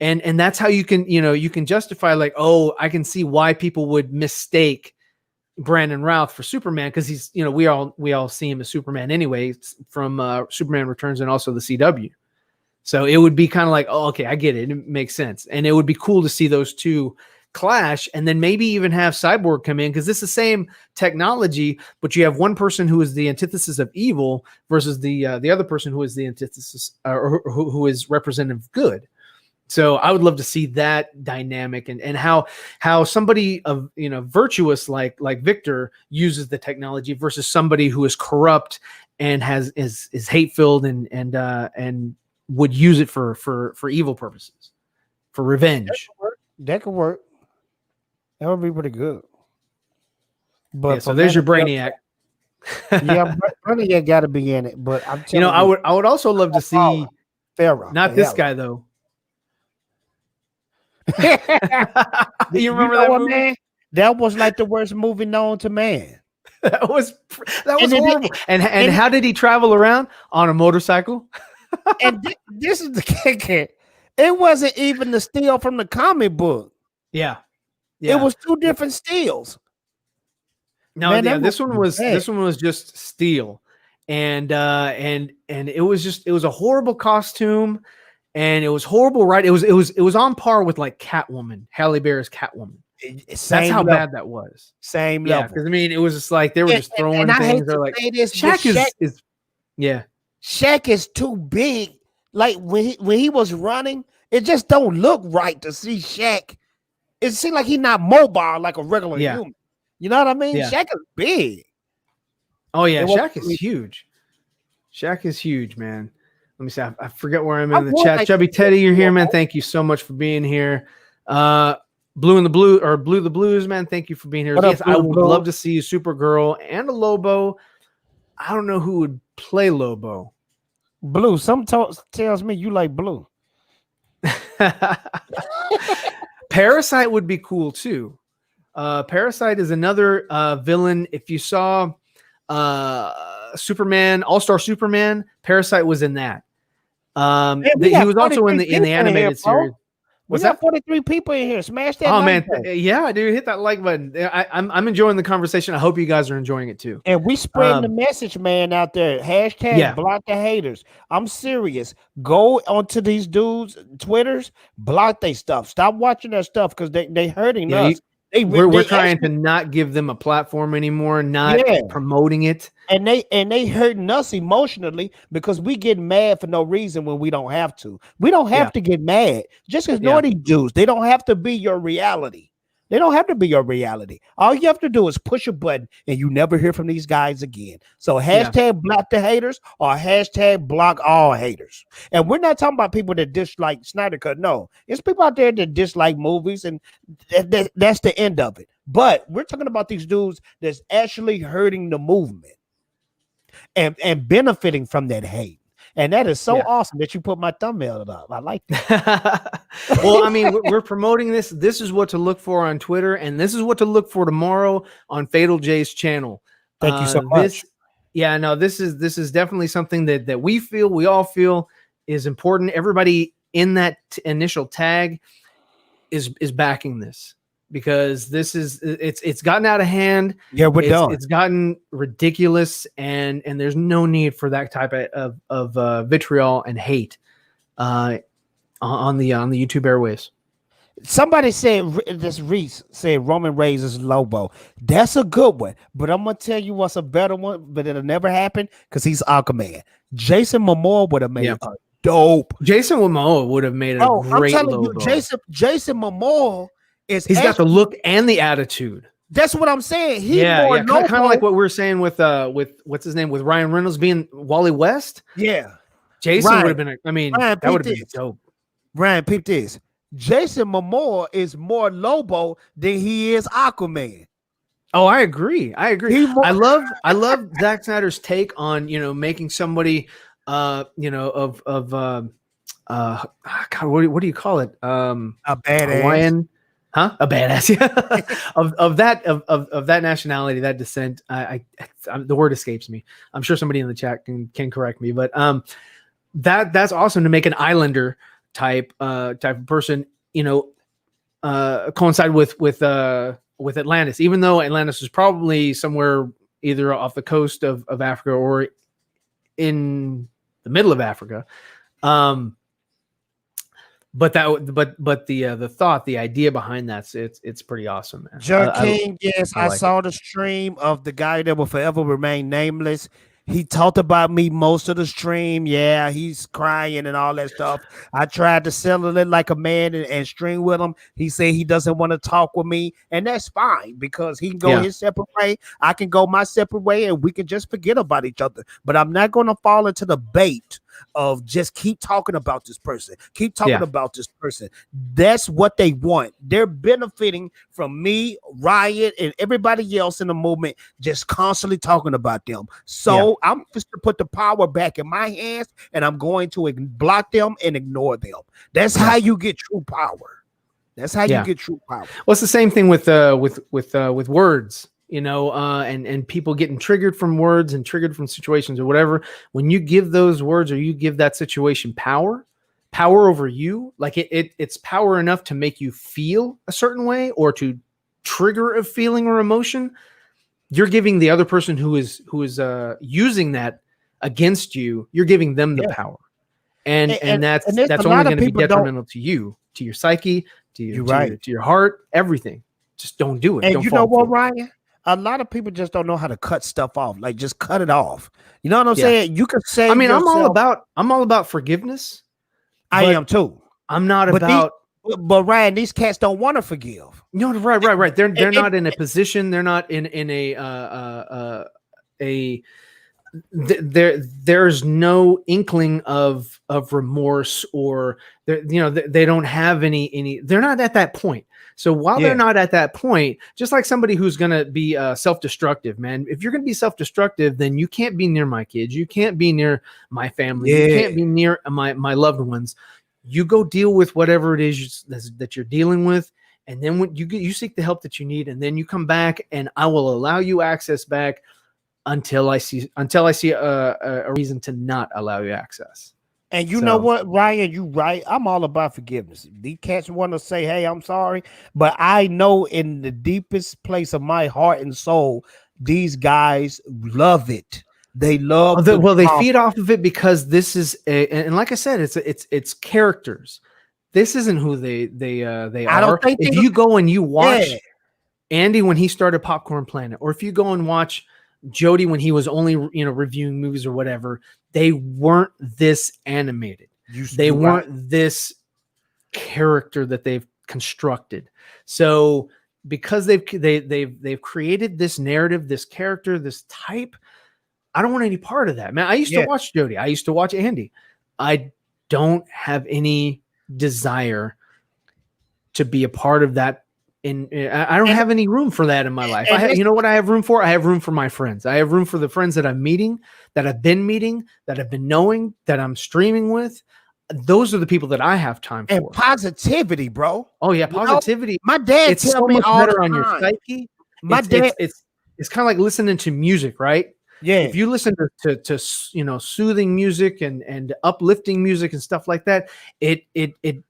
And that's how you can justify, like, oh, I can see why people would mistake Brandon Routh for Superman, because he's, you know, we all see him as Superman anyway from Superman Returns and also the CW. So it would be kind of like, oh, okay, I get it. It makes sense. And it would be cool to see those two clash, and then maybe even have Cyborg come in, because this is the same technology, but you have one person who is the antithesis of evil versus the other person who is the antithesis, or who is representative of good. So I would love to see that dynamic, and how somebody of, you know, virtuous like Victor uses the technology versus somebody who is corrupt and is hate filled and would use it for evil purposes, for revenge. That could work. That would be pretty good. But yeah, so there's your Brainiac. Yeah, Brainiac got to be in it. But I'm telling you, I would also love to see Farrah. Not this guy though. You remember that movie? Man? That was like the worst movie known to man. That was horrible. And how did he travel around? On a motorcycle? And this is the kicker. It wasn't even the steal from the comic book. Yeah. It was two different steals. No, man, yeah, this one was just steel. And it was a horrible costume, and it was horrible, right? It was on par with like Catwoman, Halle Berry's Catwoman. That's how bad that was. Same level. Because I mean, it was just like they were just throwing things. They're like, Shaq is yeah. Shaq is too big. Like when he was running, it just don't look right to see Shaq. It seems like he's not mobile like a regular human. You know what I mean? Yeah. Shaq is big. Oh yeah, Shaq is huge. Shaq is huge, man. Let me see. I forget where I'm in the chat. Chubby Teddy, you're here, man. Thank you so much for being here. Blue the Blues, man. Thank you for being here. Yes, I would love to see Supergirl and a Lobo. I don't know who would play Lobo. Blue. Some tells me you like Blue. Parasite would be cool too. Parasite is another villain. If you saw Superman, All-Star Superman, Parasite was in that. He was also in the animated series. We got 43 people in here. Smash that. Oh man, yeah, dude, hit that like button. I'm enjoying the conversation. I hope you guys are enjoying it too. And we spreading the message, man, out there. Hashtag block the haters. I'm serious. Go onto these dudes' Twitters, block their stuff. Stop watching their stuff because they hurting us. We're trying to not give them a platform anymore, not promoting it. And they hurting us emotionally because we get mad for no reason when we don't have to. We don't have to get mad. Just because naughty dudes, they don't have to be your reality. They don't have to be your reality. All you have to do is push a button and you never hear from these guys again. So hashtag block the haters or hashtag block all haters. And we're not talking about people that dislike Snyder Cut. No, it's people out there that dislike movies, and that's the end of it. But we're talking about these dudes that's actually hurting the movement and benefiting from that hate. And that is so Yeah. awesome that you put my thumbnail up. I like that. Well, I mean, we're promoting this. This is what to look for on Twitter, and this is what to look for tomorrow on Fatal J's channel. Thank you so much. Yeah, no, this is definitely something that we all feel is important. Everybody in that initial tag is backing this, because it's gotten out of hand. Yeah, we're done. It's gotten ridiculous, and there's no need for that type of vitriol and hate on the YouTube airways. Somebody said, this Reese said Roman Reigns is Lobo. That's a good one, but I'm gonna tell you what's a better one, but it'll never happen because he's Aquaman. Jason Momoa would have made a dope. Jason Momoa would have made a great I'm telling Lobo. you, Jason Momoa he's got the look and the attitude. That's what I'm saying. Kind of like what we were saying with what's his name, with Ryan Reynolds being Wally West. Yeah, Jason would have been. That would have been dope. Ryan, peep this. Jason Momoa is more Lobo than he is Aquaman. Oh, I agree. I love Zack Snyder's take on making somebody God, what do you call it? A badass. Hawaiian, huh? A badass, yeah. of that nationality, that descent. The word escapes me. I'm sure somebody in the chat can correct me, but that's awesome to make an Islander type of person, coincide with Atlantis, even though Atlantis is probably somewhere either off the coast of Africa or in the middle of Africa. But the thought, the idea behind that, it's pretty awesome, man. John King, yes, I saw the stream of the guy that will forever remain nameless. He talked about me most of the stream. Yeah, he's crying and all that stuff. I tried to settle it like a man and stream with him. He said he doesn't want to talk with me, and that's fine because he can go his separate way. I can go my separate way, and we can just forget about each other. But I'm not going to fall into the bait of just keep talking about this person. Keep talking about this person. That's what they want. They're benefiting from me, Riot, and everybody else in the movement just constantly talking about them. So I'm just to put the power back in my hands, and I'm going to block them and ignore them. That's how you get true power. That's how you get true power. Well, it's the same thing with words. And people getting triggered from words and triggered from situations or whatever. When you give those words or you give that situation power over you, like it's power enough to make you feel a certain way or to trigger a feeling or emotion, you're giving the other person who is using that against you, you're giving them the power. And that's only going to be detrimental to you, to your psyche, to your heart, everything. Just don't do it. And don't you know what, Ryan? A lot of people just don't know how to cut stuff off. Like, just cut it off. You know what I'm saying? You could say. I'm all about forgiveness. I am too. I'm not about. But Ryan, these cats don't want to forgive. No, right. They're not in a position. They're not in there's no inkling of remorse, or they don't have any. They're not at that point. So while they're not at that point, just like somebody who's going to be self-destructive, man, if you're going to be self-destructive, then you can't be near my kids. You can't be near my family. You can't be near my loved ones. You go deal with whatever it is that you're dealing with. And then when you seek the help that you need, and then you come back, and I will allow you access back until I see a reason to not allow you access. And you know what, Ryan, you right. I'm all about forgiveness. These cats want to say, hey, I'm sorry. But I know in the deepest place of my heart and soul, these guys love it. They love they feed off of it because this is and like I said, it's characters. This isn't who they are. I don't think if you go and you watch Andy when he started Popcorn Planet, or if you go and watch Jody when he was only reviewing movies or whatever, they weren't this animated. They weren't this character that they've constructed. So because they've created this narrative, this character, this type, I don't want any part of that, man. I used to watch Jody. I used to watch Andy. I don't have any desire to be a part of that I don't have any room for that in my life. You know what I have room for? I have room for my friends. I have room for the friends that I'm meeting, that I've been meeting, that I've been knowing, that I'm streaming with. Those are the people that I have time for. And positivity, bro. Oh yeah, positivity. My dad it's tells so me much all better the on your time. psyche. My dad, it's kind of like listening to music, right? Yeah. If you listen to soothing music and uplifting music and stuff like that, the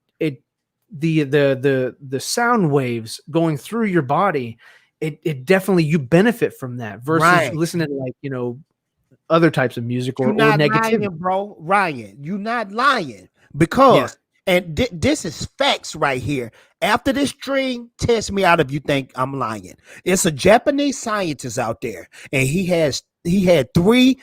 sound waves going through your body, it definitely, you benefit from that versus listening to like other types of music or negativity. Lying, bro. Ryan, you're not lying because this is facts right here. After this stream, test me out if you think I'm lying. It's a Japanese scientist out there, and he had 3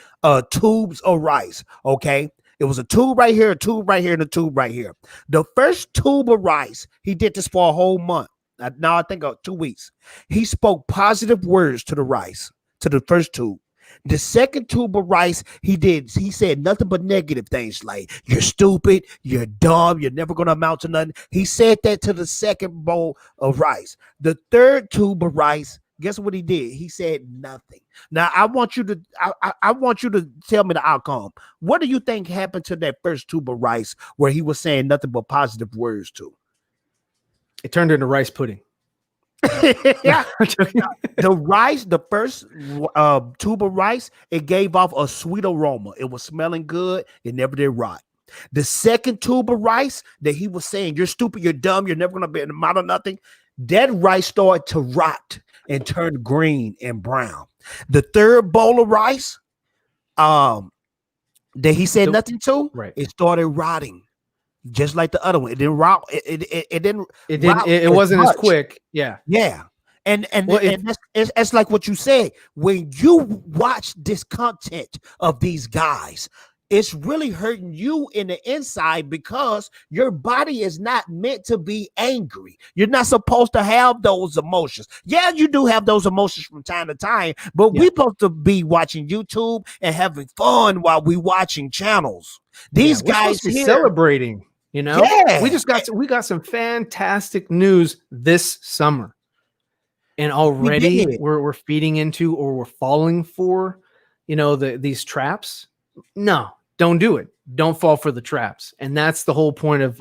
tubes of rice. Okay. It was a tube right here, a tube right here, and a tube right here. The first tube of rice, he did this for a whole month. Now I think 2 weeks. He spoke positive words to the rice, to the first tube. The second tube of rice, he said nothing but negative things like, you're stupid, you're dumb, you're never going to amount to nothing. He said that to the second bowl of rice. The third tube of rice, guess what he did? He said nothing. Now I want you to tell me the outcome. What do you think happened to that first tube of rice where he was saying nothing but positive words to? It turned into rice pudding. Yeah. The first tube of rice, it gave off a sweet aroma. It was smelling good. It never did rot. The second tube of rice that he was saying, you're stupid, you're dumb, you're never going to be in the amount of nothing. That rice started to rot and turned green and brown. The third bowl of rice, that he said nothing to, it started rotting. Just like the other one, it didn't rot. It wasn't as quick. Yeah. And that's like what you said. When you watch this content of these guys, it's really hurting you in the inside because your body is not meant to be angry. You're not supposed to have those emotions. Yeah, you do have those emotions from time to time, but we're supposed to be watching YouTube and having fun while we watching channels. These guys here celebrating. We got some fantastic news this summer, and already we're feeding into or we're falling for, these traps. No, don't do it. Don't fall for the traps. And that's the whole point of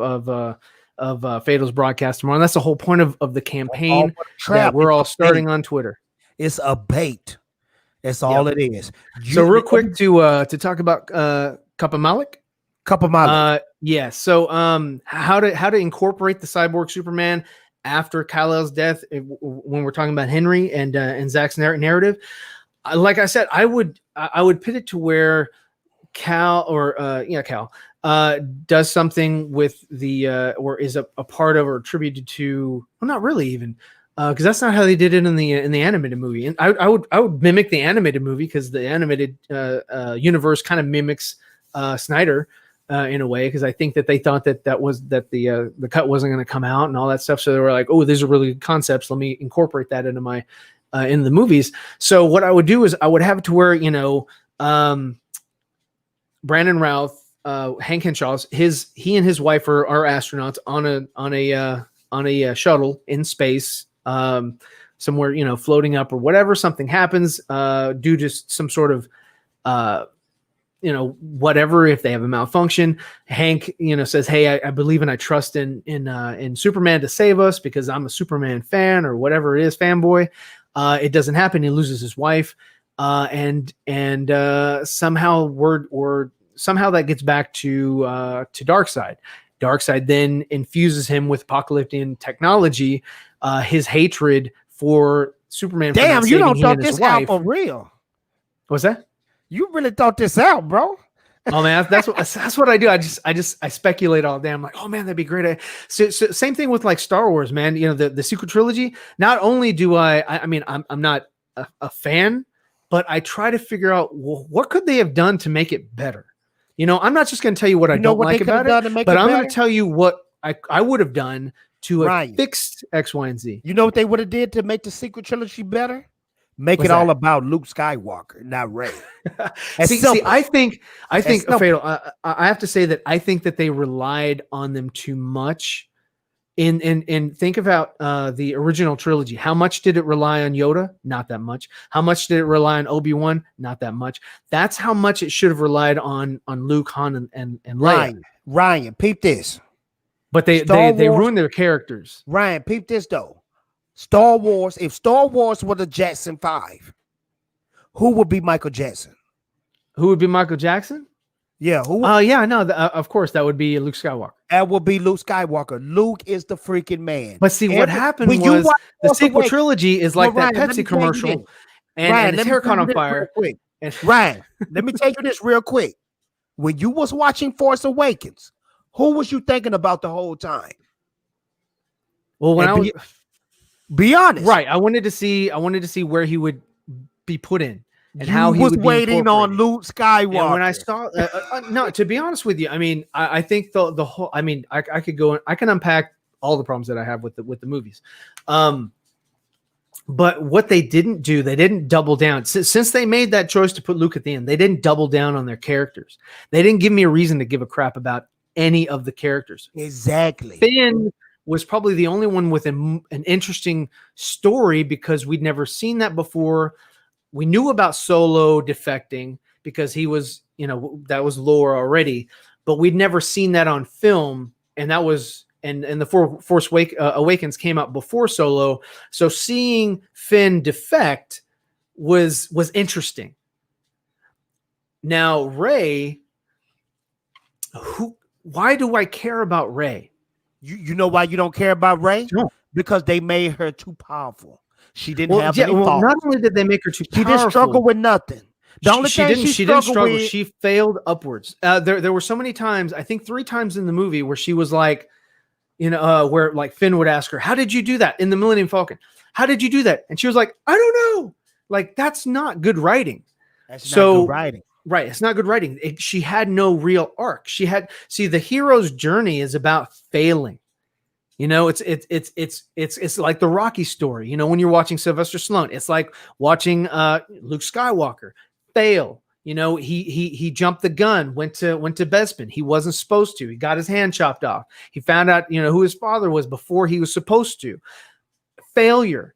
Fatal's broadcast tomorrow. And that's the whole point of the campaign that we're all starting on Twitter. It's a bait. That's all it is. So real quick to talk about Kappa Malik. So how to incorporate the cyborg Superman after Kal-El's death when we're talking about Henry and Zach's narrative. Like I said, I would put it to where Cal does something with the or is a part of or attributed to, well, not really even, because that's not how they did it in the animated movie. And I would mimic the animated movie because the animated universe kind of mimics Snyder in a way, because I think that they thought that the cut wasn't going to come out and all that stuff. So they were like, oh, these are really good concepts. Let me incorporate that into my in the movies. So what I would do is I would have it to where Brandon Routh, Hank Henshaw's he and his wife are astronauts on a shuttle in space, somewhere, floating up or whatever. Something happens due to some sort of whatever, if they have a malfunction. Hank, says, hey, I believe and I trust in Superman to save us because I'm a Superman fan or whatever it is, fanboy. It doesn't happen. He loses his wife. And somehow that gets back to Darkseid. Darkseid then infuses him with apocalyptic technology, his hatred for Superman. Damn, you don't thought this out for real. What's that? You really thought this out, bro. Oh man, that's what I do. I speculate all day. I'm like, oh man, that'd be great. So same thing with like Star Wars, man. The sequel trilogy. Not only do I'm not a fan, but I try to figure out what could they have done to make it better. I'm not just going to tell you what I don't like about it, but I'm going to tell you what I would have done to have fixed X, Y, and Z. You know what they would have did to make the sequel trilogy better? Make it all about Luke Skywalker, not Rey. See, I think Fatal. I have to say that I think that they relied on them too much And think about the original trilogy. How much did it rely on Yoda? Not that much. How much did it rely on Obi-Wan? Not that much. That's how much it should have relied on Luke, Han, and Leia. Ryan, peep this. But they ruined their characters. Ryan, peep this though. Star Wars. If Star Wars were the Jackson 5, who would be Michael Jackson? Who would be Michael Jackson? Yeah. Who? Of course, that would be Luke Skywalker. That would be Luke Skywalker. Luke is the freaking man. But see, what happened was the sequel trilogy is like that Pepsi commercial, and his hair caught on fire. Ryan, let me tell you this real quick. When you was watching Force Awakens, who was you thinking about the whole time? Well, be honest, right? I wanted to see where he would be put in. And how he was would waiting on Luke Skywalker. And when I saw, no, to be honest with you, I mean, I think the whole, I mean, I could go, I can unpack all the problems that I have with the movies. But what they didn't do, they didn't double down. Since they made that choice to put Luke at the end, they didn't double down on their characters. They didn't give me a reason to give a crap about any of the characters. Exactly. Finn was probably the only one with an interesting story because we'd never seen that before. We knew about Solo defecting because he was, that was lore already, but we'd never seen that on film. And that was, and the Force Awakens came out before Solo. So seeing Finn defect was interesting. Now, Rey, why do I care about Rey? You know why you don't care about Rey? No. Because they made her too powerful. She didn't have any fault. Not only did they make her too powerful, she didn't struggle with nothing. The only thing she didn't struggle with, she failed upwards. There were so many times, I think 3 times in the movie, where she was like, where like Finn would ask her, "How did you do that in the Millennium Falcon? How did you do that?" And she was like, "I don't know." Like, that's not good writing. That's not good writing. Right, it's not good writing. She had no real arc. The hero's journey is about failing. It's like the Rocky story. When you're watching Sylvester Stallone, it's like watching Luke Skywalker fail. He jumped the gun, went to Bespin. He wasn't supposed to. He got his hand chopped off. He found out, who his father was before he was supposed to. Failure.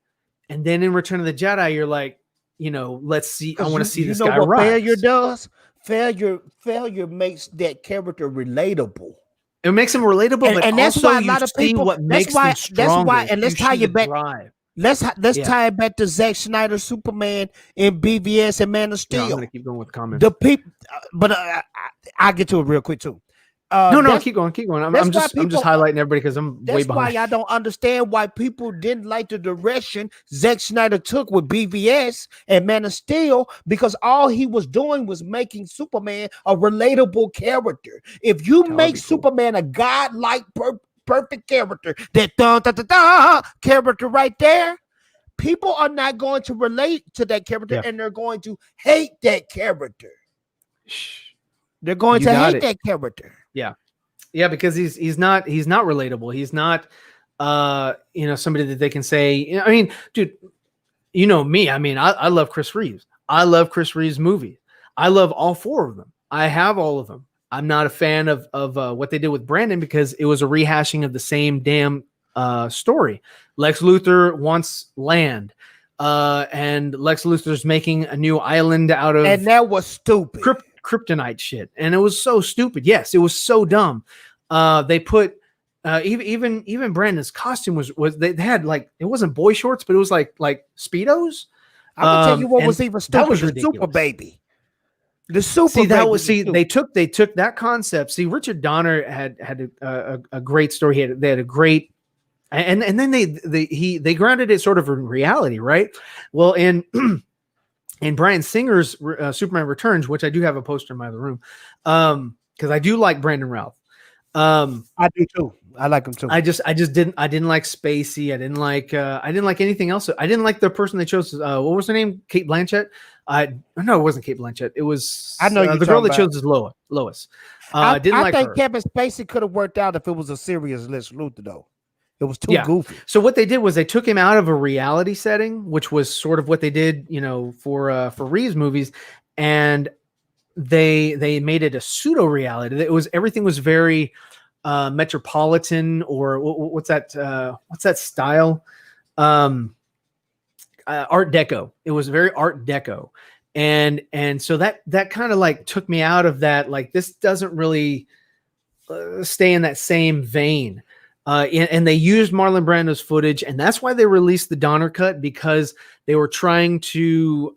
And then in Return of the Jedi, you're like, let's see. I want to see this guy rise. Failure does? Failure makes that character relatable. It makes him relatable, but and that's also why a lot of people. What makes them stronger. That's why, and let's tie it back. Let's tie it back to Zack Snyder, Superman, and BVS and Man of Steel. I'm gonna keep going with comments. The people, but I'll get to it real quick too. No, keep going. I'm just highlighting everybody because I'm way behind. That's why I don't understand why people didn't like the direction Zack Snyder took with BVS and Man of Steel, because all he was doing was making Superman a relatable character. If you make Superman a godlike, perfect character, that character right there, people are not going to relate to that character, and they're going to hate that character. They're going to hate that character. Yeah, because he's not relatable. He's not somebody that they can say, I mean, dude, me. I mean, I love Chris Reeves. I love Chris Reeves' movies. I love all 4 of them. I have all of them. I'm not a fan of what they did with Brandon because it was a rehashing of the same damn story. Lex Luthor wants land. And Lex Luthor's making a new island out of, and that was stupid. Kryptonite shit, and it was so stupid. Yes, it was so dumb. They put even Brandon's costume was they had like, it wasn't boy shorts, but it was like Speedos. I can tell you what was even stupid. That was the Super Baby. The Super Baby. They took that concept. See, Richard Donner had a great story. They had a great. And then they grounded it sort of in reality, right? Well, in Bryan Singer's Superman Returns, which I do have a poster in my other room, because I do like Brandon Routh. I do too. I like him too. I didn't like Spacey. I didn't like anything else. I didn't like the person they chose. What was her name? Kate Blanchett. No, it wasn't Kate Blanchett. It was the girl that chose is Lois. I think Kevin Spacey could have worked out if it was a serious Lex Luthor though. It was too goofy. So what they did was they took him out of a reality setting, which was sort of what they did, for Reeves movies, and they made it a pseudo reality. Everything was very Metropolitan, or what's that style? Art Deco. It was very Art Deco. And so that kind of like took me out of that. Like, this doesn't really stay in that same vein. And they used Marlon Brando's footage, and that's why they released the Donner cut, because they were trying to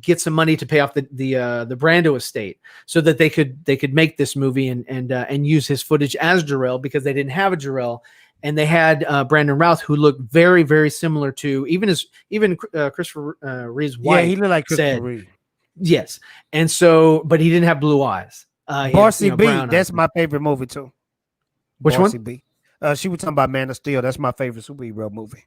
get some money to pay off the Brando estate, so that they could make this movie and use his footage as Jor-El, because they didn't have a Jor-El, and they had Brandon Routh, who looked very, very similar to even Christopher Reeve's wife. Yeah, he looked like Christopher Reeve. Yes, and so, but he didn't have blue eyes. Barcy B, that's my favorite movie too. Which Barcy one? B. She was talking about Man of Steel. That's my favorite superhero movie.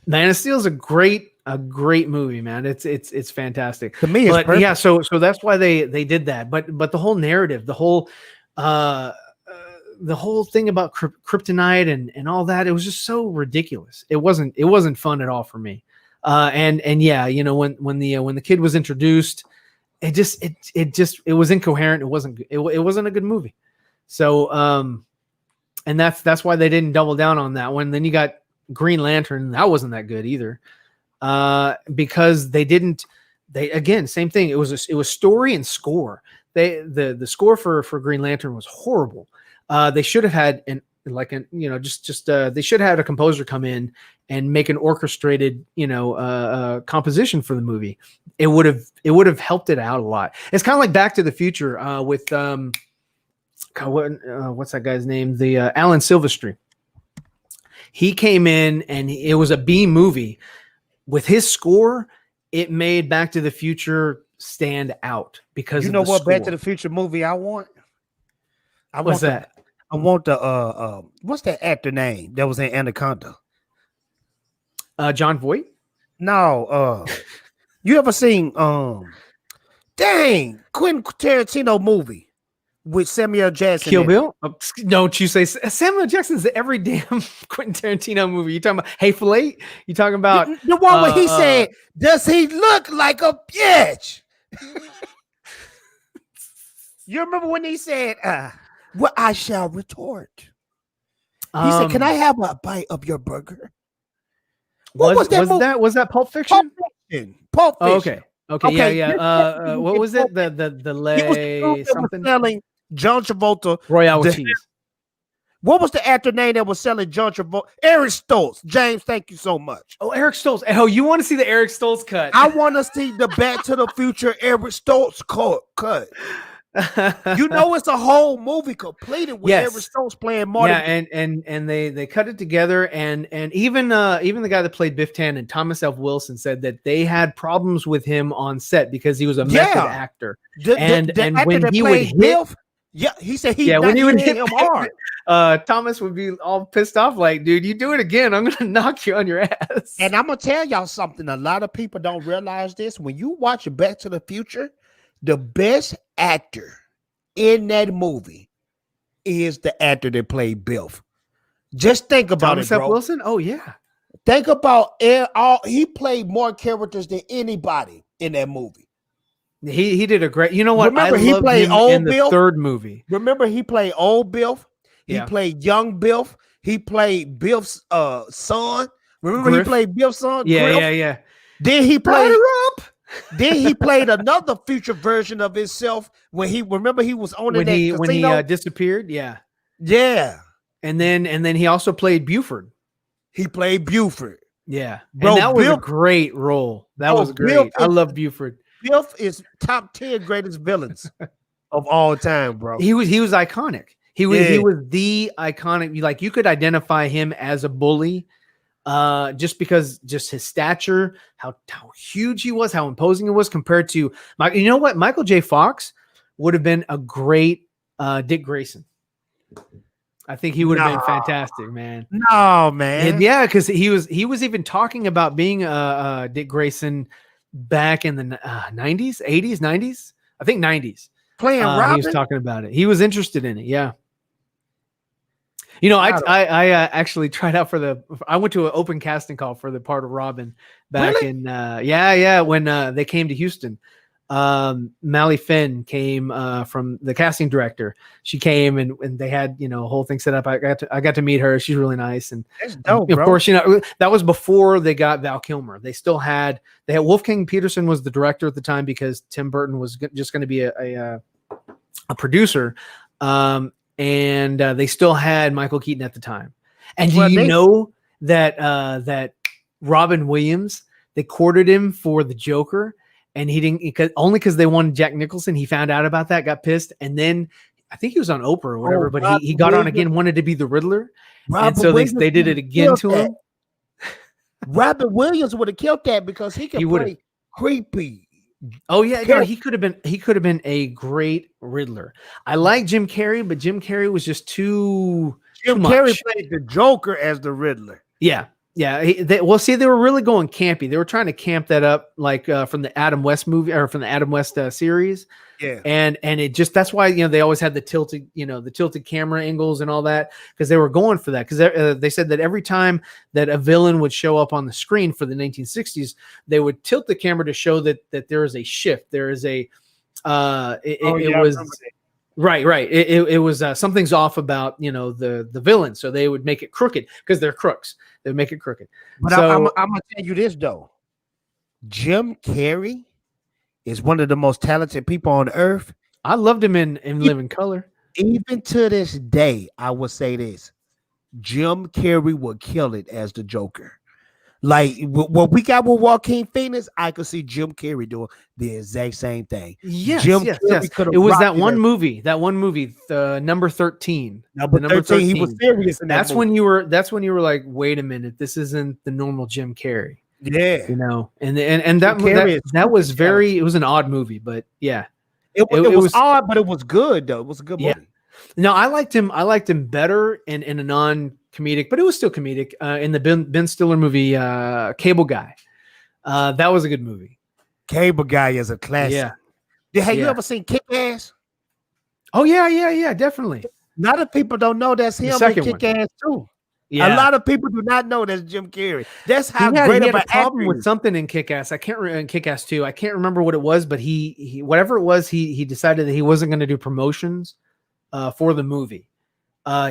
Man of Steel is a great movie, man. It's fantastic. To me, it's perfect. Yeah. So that's why they did that. But the whole narrative, the whole thing about kryptonite and all that, it was just so ridiculous. It wasn't fun at all for me. And yeah, you know, when the kid was introduced, it was incoherent. It wasn't a good movie. So and that's why they didn't double down on that one. Then you got Green Lantern. That wasn't that good either. Because they again, same thing. It was story and score. The score for Green Lantern was horrible. They should have had they should have had a composer come in and make an orchestrated, composition for the movie. It would have helped it out a lot. It's kind of like Back to the Future with what's that guy's name? The Alan Silvestri. He came in and it was a B movie. With his score, it made Back to the Future stand out because you know what score. Back to the Future movie I want? What's that? I want the what's that actor name that was in Anaconda? John Voight? No, you ever seen Quentin Tarantino movie with Samuel Jackson? Kill Bill? Don't you say Samuel Jackson's every damn Quentin Tarantino movie. You talking about Hateful Eight? You talking about the one where he said, "Does he look like a bitch?" You remember when he said, "Well, I shall retort." He said, "Can I have a bite of your burger?" Was that Pulp Fiction? Pulp Fiction. Oh, okay. Yeah. What was it? The lay something selling John Travolta Royale with cheese. What was the actor name that was selling John Travolta? Eric Stoltz. James, thank you so much. Oh, Eric Stoltz. Oh, you want to see the Eric Stoltz cut? I want to see the Back to the Future Eric Stoltz cut. You know, it's a whole movie completed with Eric Stoltz playing Marty. Yeah, and they cut it together, and even the guy that played Biff Tannen, Thomas F. Wilson, said that they had problems with him on set because he was a method actor. And when he would hit, he said when he would hit him hard. Thomas would be all pissed off, like, dude, you do it again, I'm gonna knock you on your ass. And I'm gonna tell y'all something. A lot of people don't realize this. When you watch Back to the Future, the best actor in that movie is the actor that played Biff. Just think about Thomas it, bro. F. Wilson? Oh, yeah. Think about he played more characters than anybody in that movie. He did a great. You know what? Remember, he played old in the Biff. third movie. Remember, he played old Biff. He played young Biff. He played Biff's son. Remember, Griff. He played Biff's son. Yeah, Griff. yeah. Then he played up. Then he played another future version of himself when he was on when he disappeared. Yeah. And then he also played Buford. He played Buford. Yeah, bro, and that was a great role. That was great. I love Buford. Biff is top 10 greatest villains of all time, bro. He was iconic. He was the iconic. Like, you could identify him as a bully, just because his stature, how huge he was, how imposing it was compared to Mike. You know what? Michael J. Fox would have been a great Dick Grayson. I think he would have been fantastic, man. No, man. And yeah, because he was even talking about being Dick Grayson back in the 90s, 80s, 90s. I think 90s. Playing Robin? He was talking about it. He was interested in it, yeah. You know, I actually tried out I went to an open casting call for the part of Robin back in when they came to Houston. Mally Finn came from the casting director. She came and they had a whole thing set up. I got to meet her. She's really nice. And That's dope, of bro. course, that was before they got Val Kilmer. They had Wolfgang Peterson was the director at the time because Tim Burton was just going to be a producer. And they still had Michael Keaton at the time. And do you know that Robin Williams, they courted him for the Joker, and he didn't, only because they wanted Jack Nicholson. He found out about that, got pissed, and then I think he was on Oprah or whatever, but he got on again, wanted to be the Riddler, and so they did it again to him. Robin Williams would have killed that because he could play creepy. Oh yeah, no, he could have been a great Riddler. I like Jim Carrey, but Jim Carrey was just too Carrey played the Joker as the Riddler. Yeah. They were really going campy. They were trying to camp that up, like from the Adam West movie or from the Adam West series. Yeah, and it just, that's why they always had the tilted camera angles and all that, because they were going for that. Because they said that every time that a villain would show up on the screen for the 1960s, they would tilt the camera to show that there is a shift. There is a Right. It was something's off about the villain, so they would make it crooked because they're crooks. They would make it crooked. But I'm gonna tell you this though, Jim Carrey is one of the most talented people on earth. I loved him in Living Color. Even to this day, I would say this: Jim Carrey would kill it as the Joker. Like what we got with Joaquin Phoenix, I could see Jim Carrey doing the exact same thing. Yes, Jim yes. Carrey It was that one movie, the number 13. Number 13. He was serious in that movie. That's when you were like, wait a minute, this isn't the normal Jim Carrey. Yeah, and that was very. It was an odd movie, but yeah, it was odd, but it was good though. It was a good movie. No, I liked him better in a non-comedic, but it was still comedic in the Ben Stiller movie, Cable Guy. That was a good movie. Cable Guy is a classic. Yeah. Have you ever seen Kick-Ass? Oh yeah, definitely. A lot of people don't know that's him in Kick-Ass too. Yeah. A lot of people do not know that's Jim Carrey. That's how great of an problem with something in Kick-Ass. I can't remember in Kick-Ass 2. I can't remember what it was, but he whatever it was, he decided that he wasn't going to do promotions for the movie.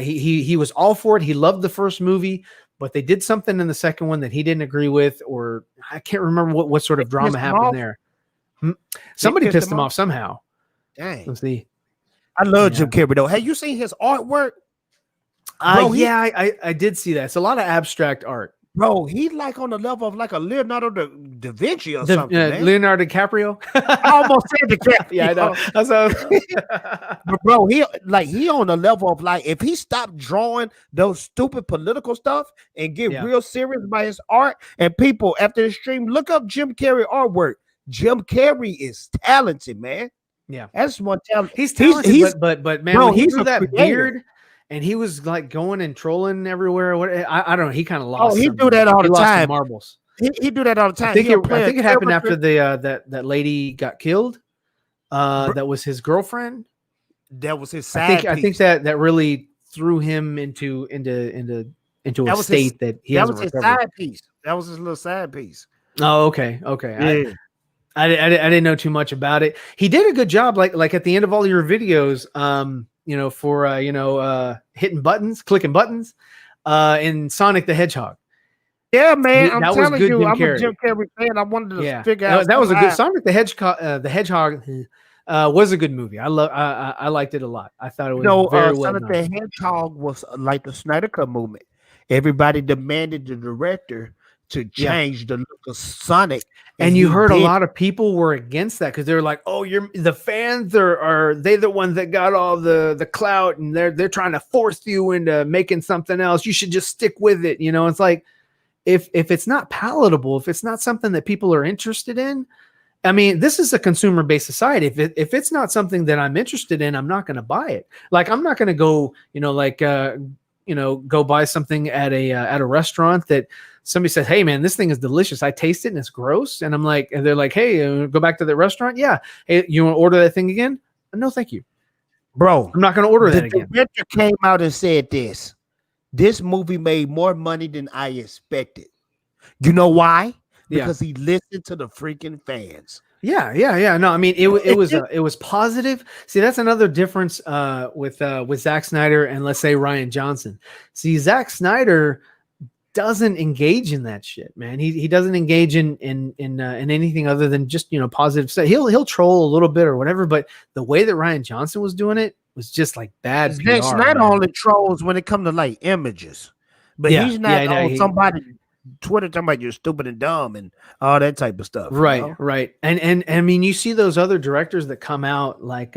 He was all for it. He loved the first movie, but they did something in the second one that he didn't agree with, or I can't remember what sort of drama happened there. Somebody pissed him off somehow. Dang. Let's see. I love Jim Carrey though. Have you seen his artwork? I did see that. It's a lot of abstract art. Bro, he's like on the level of like a Leonardo da Vinci or something. Leonardo DiCaprio. I almost said DiCaprio. Yeah, I know. But bro, he on the level of like, if he stopped drawing those stupid political stuff and get real serious by his art, and people after the stream look up Jim Carrey artwork. Jim Carrey is talented, man. Yeah, that's one talent. He's talented, but man, bro, when he grew that beard. And he was like going and trolling everywhere. I don't know. He kind of lost. Oh, he do that all the time. Marbles. He do that all the time. I think it happened after that lady got killed. That was his girlfriend. That was his side. I think that really threw him into a state that he that was his side piece. That was his little side piece. Oh, okay. Yeah. I didn't know too much about it. He did a good job. Like at the end of all your videos, for hitting buttons, clicking buttons, in Sonic the Hedgehog. Yeah, man, I'm telling you, I'm a Jim Carrey fan. I wanted to figure out that was a good Sonic the Hedgehog. Was a good movie. I liked it a lot. I thought it was very well done. Sonic the Hedgehog was like the Snyder Cut movement. Everybody demanded the director to change the look of Sonic. And you heard a lot of people were against that because they're like, "Oh, the fans are they the ones that got all the clout, and they're trying to force you into making something else. You should just stick with it." It's like if it's not palatable, if it's not something that people are interested in. I mean, this is a consumer-based society. If it's not something that I'm interested in, I'm not going to buy it. Like I'm not going to go, go buy something at a restaurant that somebody says, "Hey man, this thing is delicious. I taste it and it's gross." And I'm like, and they're like, "Hey, go back to the restaurant." Yeah. Hey, you want to order that thing again? No, thank you. Bro, I'm not going to order that again. The director came out and said this movie made more money than I expected. You know why? Because he listened to the freaking fans. Yeah. No, I mean it was positive. See, that's another difference with Zack Snyder and let's say Rian Johnson. See, Zack Snyder doesn't engage in that shit, man. He doesn't engage in anything other than just positive stuff. He'll troll a little bit or whatever, but the way that Rian Johnson was doing it was just like bad Zack PR. Snyder Man. only trolls when it comes to like images, but he's not on somebody Twitter talking about you're stupid and dumb and all that type of stuff. Right. And I mean, you see those other directors that come out like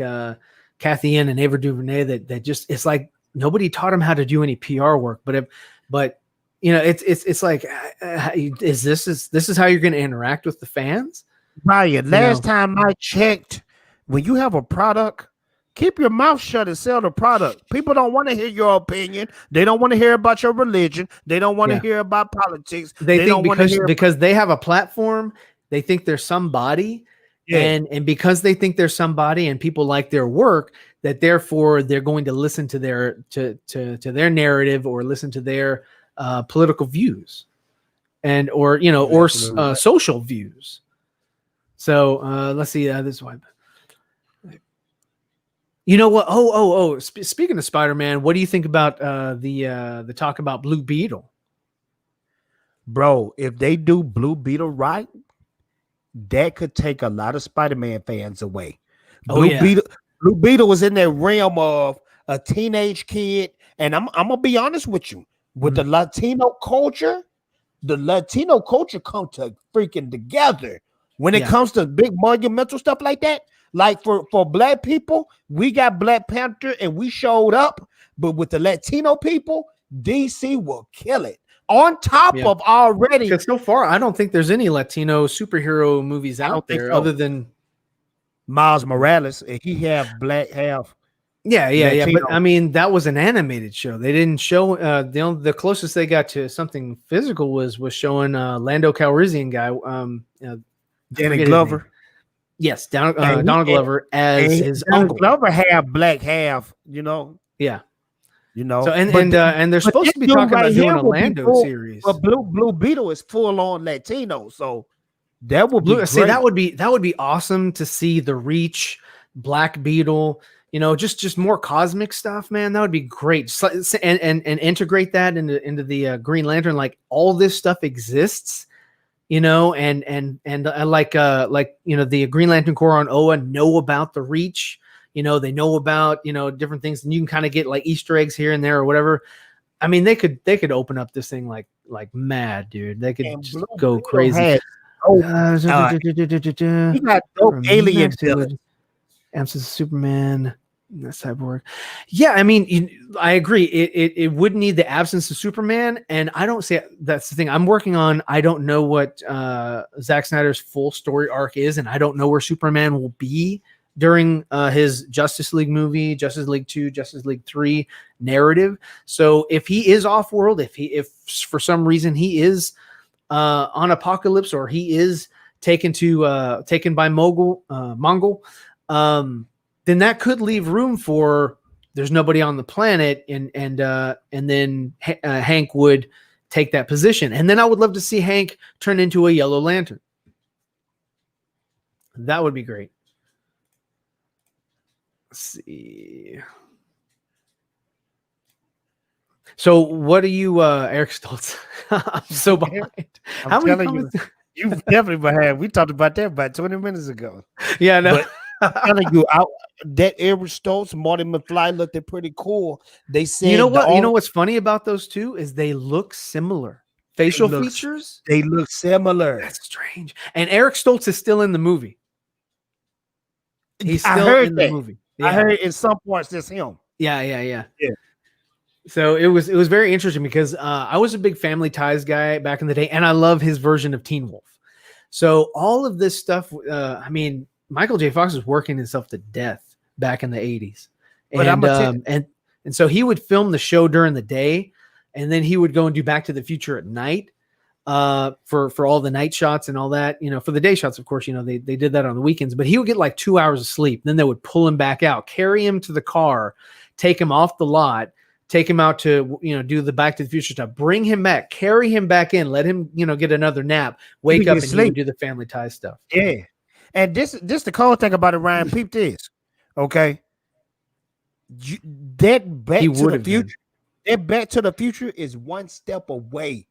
Kathy Ann and Ava DuVernay that just it's like nobody taught them how to do any PR work, but it's like this is how you're going to interact with the fans? Ryan, last time I checked, when you have a product, keep your mouth shut and sell the product. People don't want to hear your opinion. They don't want to hear about your religion. They don't want to hear about politics. They think because they have a platform, they think they're somebody. Yeah. And because they think they're somebody and people like their work, that therefore they're going to listen to their to their narrative or listen to their political views or social views. So let's see. This one. You know what? Speaking of Spider-Man, what do you think about the talk about Blue Beetle? Bro, if they do Blue Beetle right, that could take a lot of Spider-Man fans away. Blue Beetle was in that realm of a teenage kid, and I'm gonna be honest with you. With the Latino culture come to freaking together when it comes to big monumental stuff like that. Like for black people, we got Black Panther and we showed up, but with the Latino people, DC will kill it. On top of already, because so far I don't think there's any Latino superhero movies out there other than Miles Morales, and he have black half. Yeah. But I mean, that was an animated show. They didn't show the closest they got to something physical was showing Lando Calrissian guy, Danny Glover. Yes, Donald Glover as his uncle. Glover have black half, Yeah. So and they're supposed to be talking about doing a Lando series. But Blue Beetle is full on Latino, so that would be great. See, that would be awesome to see the Reach, Black Beetle, just more cosmic stuff, man. That would be great. And integrate that into the Green Lantern. Like all this stuff exists, and like the Green Lantern Corps on Oa know about the Reach. They know about different things, and you can kind of get like Easter eggs here and there or whatever. I mean, they could open up this thing like mad, dude. They could just go crazy. He got dope alien villains. Absence of Superman. That's Cyborg. Yeah, I mean, I agree. It would need the absence of Superman, and I don't say that's the thing I'm working on. I don't know what Zack Snyder's full story arc is, and I don't know where Superman will be during his Justice League movie, Justice League 2, Justice League 3 narrative. So if he is off-world, if for some reason he is on Apocalypse or he is taken by Mongol, then that could leave room for there's nobody on the planet, and then Hank would take that position, and then I would love to see Hank turn into a Yellow Lantern. That would be great. Let's see. So, what do you, Eric Stoltz? I'm so behind. I'm telling you, you've definitely behind. We talked about that about 20 minutes ago. Yeah, no. But I'm telling you, that Eric Stoltz, Marty McFly looked pretty cool. They said, you know what's funny about those two is they look similar. Facial features, they look similar. That's strange. And Eric Stoltz is still in the movie. He's still in the movie. Yeah. I heard in some parts that's him. Yeah. So it was very interesting because I was a big Family Ties guy back in the day, and I love his version of Teen Wolf. So all of this stuff, I mean, Michael J. Fox was working himself to death back in the 80s. And so he would film the show during the day, and then he would go and do Back to the Future at night for all the night shots and all that. For the day shots, of course, they did that on the weekends, but he would get like 2 hours of sleep. Then they would pull him back out, carry him to the car, take him off the lot, take him out to, do the Back to the Future stuff, bring him back, carry him back in, let him, get another nap, wake up, and he would do the Family Ties stuff. Yeah. And this the cool thing about it, Ryan. Peep this, okay? That Back to the Future, that Back to the Future is one step away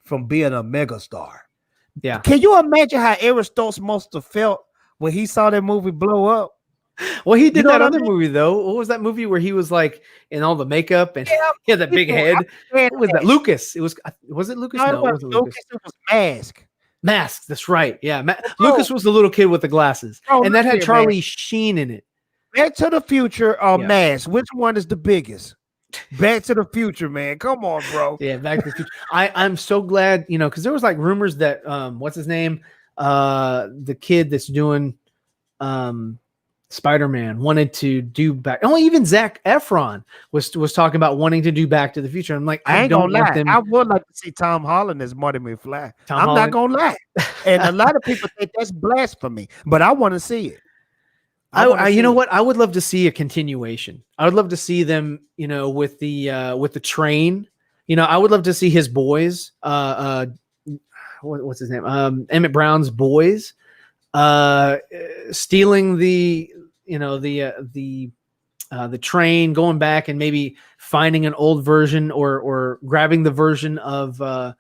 from being a megastar. Yeah. Can you imagine how Eric Stoltz must have felt when he saw that movie blow up? Well, he did You know that what I other mean? movie though. What was that movie where he was like in all the makeup and he had that big people- head? Man, What was that? Lucas. It was it Lucas? No, No, it it wasn't was Lucas. Lucas. It was Mask. Mask. That's right. Yeah. Bro. Lucas was the little kid with the glasses, Bro, and that look had here, Charlie Sheen in it. Back to the Future or Yeah. Mask? Which one is the biggest? Back to the Future, man. Come on, bro. Yeah, Back to the Future. I'm so glad, because there was like rumors that what's his name? The kid that's doing Spider-Man wanted to do back. Oh, even Zac Efron was talking about wanting to do Back to the Future. I'm like, I ain't don't gonna want lie. them. I would like to see Tom Holland as Marty McFly. Tom I'm Holland. not gonna lie. And a lot of people think that's blasphemy, but I want to see it. You know what? I would love to see a continuation. I would love to see them, with the train. I would love to see his boys. What's his name? Emmett Brown's boys, stealing the train, going back and maybe finding an old version or grabbing the version of the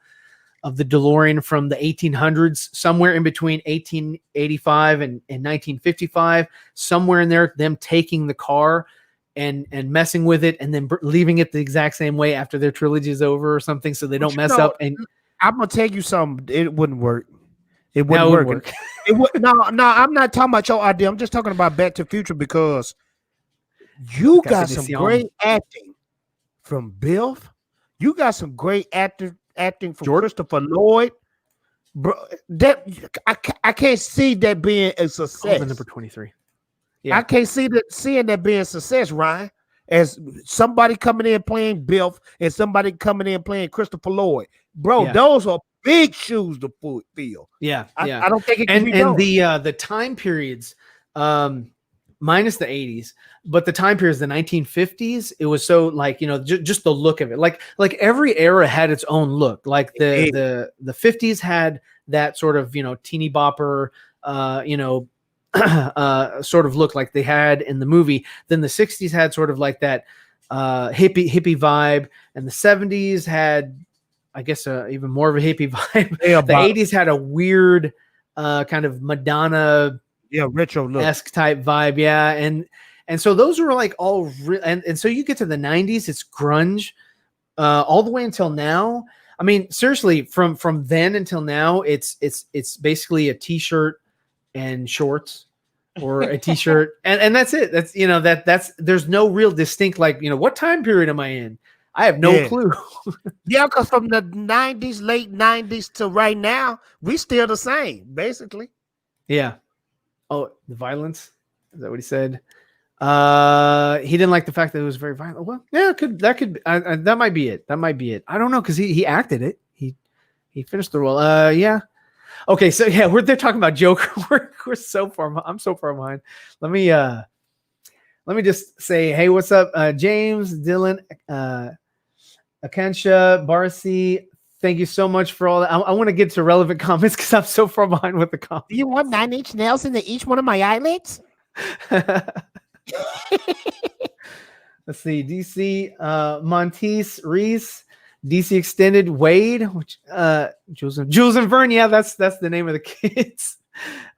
DeLorean from the 1800s, somewhere in between 1885 and 1955, somewhere in there, them taking the car and messing with it and then leaving it the exact same way after their trilogy is over or something, so they don't mess up. And I'm gonna tell you something. It wouldn't work. It wouldn't work. It would no. I'm not talking about your idea. I'm just talking about Back to the Future because you got some great acting from Biff. You got some great acting from Christopher Lloyd. Bro, that I can't see that being a success. Number 23. Yeah. I can't seeing that being a success, Ryan. As somebody coming in playing Biff and somebody coming in playing Christopher Lloyd. Bro, those are big shoes to fill. Yeah. I don't think it can be done. And the time periods, minus the 80s, but the time periods, the 1950s, it was so like, just the look of it. Like every era had its own look. Like the 50s had that sort of, teeny bopper, sort of look like they had in the movie. Then the 60s had sort of like that hippie vibe, and the 70s had, I guess, even more of a hippie vibe. Yeah, the 80s had a weird kind of Madonna, retro esque type vibe. Yeah, and so those were like all and so you get to the 90s, it's grunge all the way until now. I mean, seriously, from then until now, it's basically a t-shirt and shorts, or a t-shirt, and that's it. That's that's there's no real distinct, like, what time period am I in? I have no clue. Yeah, because from the 90s, late 90s to right now, we still the same, basically. Yeah. Oh, the violence. Is that what he said? He didn't like the fact that it was very violent. Well, yeah, that might be it. That might be it. I don't know, because he acted it. He finished the role. Yeah. Okay, so yeah, they're talking about Joker. We're so far. I'm so far behind. Let me just say, hey, what's up, James, Dylan, Akansha, Barcy? Thank you so much for all that. I want to get to relevant comments because I'm so far behind with the comments. Do you want 9-inch nails into each one of my eyelids? Let's see. DC Montes Reese, DC Extended Wade, which Jules and Vern. Yeah, that's the name of the kids.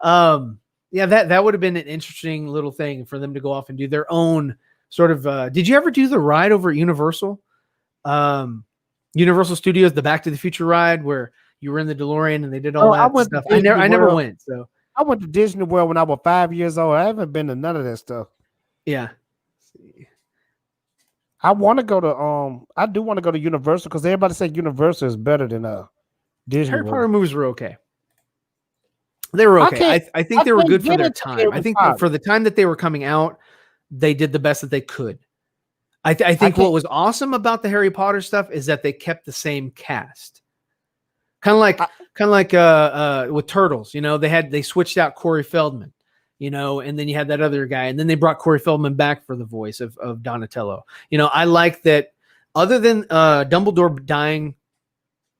Yeah, that would have been an interesting little thing for them to go off and do their own sort of. Did you ever do the ride over at Universal? Universal Studios, the Back to the Future ride, where you were in the DeLorean and they did all that stuff. I never went. So I went to Disney World when I was 5 years old. I haven't been to none of that stuff. Yeah. I want to go to I do want to go to Universal because everybody said Universal is better than Disney Harry World. Potter movies were okay. They were okay. I think they were good for their time. I think for the time that they were coming out, they did the best that they could. I think what was awesome about the Harry Potter stuff is that they kept the same cast. Kind of like with Turtles, they switched out Corey Feldman, and then you had that other guy, and then they brought Corey Feldman back for the voice of Donatello. I like that. Other than Dumbledore dying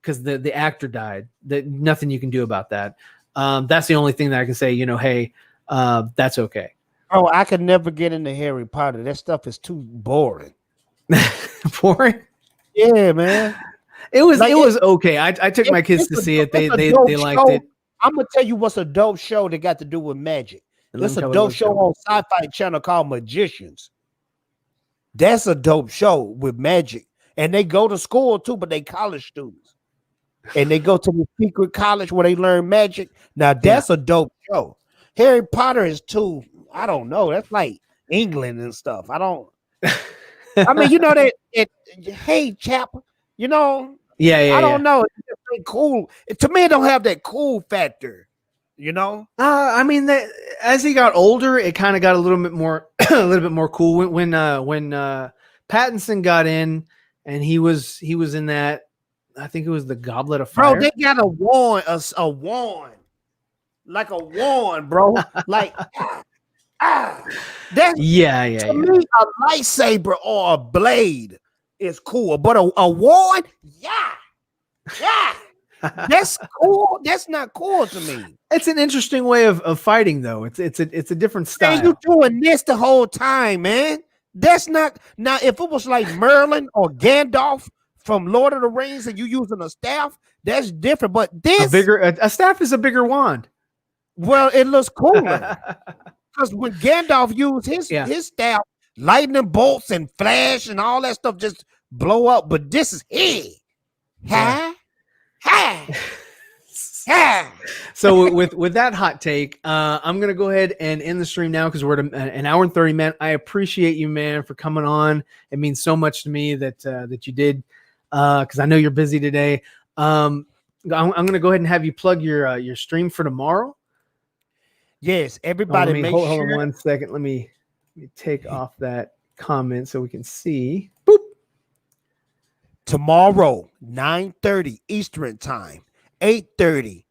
because the actor died, that nothing you can do about that. That's the only thing that I can say. Hey, that's okay. Oh, I could never get into Harry Potter. That stuff is too boring. Boring? Yeah, man. It was okay. I took my kids to see it. They liked it. I'm gonna tell you what's a dope show that got to do with magic. There's a dope show on Sci-Fi Channel called Magicians. That's a dope show with magic. And they go to school too, but they college students. And they go to the secret college where they learn magic. Now that's a dope show. Harry Potter is too, I don't know. That's like England and stuff. I mean, you know that hey chap, you know. I don't know. It's just cool. To me, it don't have that cool factor, you know. I mean, as he got older, it kind of got a little bit more, cool. When Pattinson got in, and he was in that. I think it was the Goblet of Fire. Bro, they got a wand, like a wand, bro. Like, that's to me, a lightsaber or a blade is cool, but a wand, that's cool. That's not cool to me. It's an interesting way of fighting, though. It's a different style. Man, you doing this the whole time, man. That's not now. If it was like Merlin or Gandalf from Lord of the Rings, and you using a staff, that's different. But this a staff is a bigger wand. Well, it looks cooler because when Gandalf used his staff, lightning bolts and flash and all that stuff just blow up. But this is So with that hot take, I'm gonna go ahead and end the stream now because we're at an hour and 30, man. I appreciate you, man, for coming on. It means so much to me that you did, because I know you're busy today. I'm gonna go ahead and have you plug your stream for tomorrow. Yes, everybody. Hold on 1 second. Let me take off that comment so we can see. Boop. Tomorrow, 9:30 Eastern time, 8:30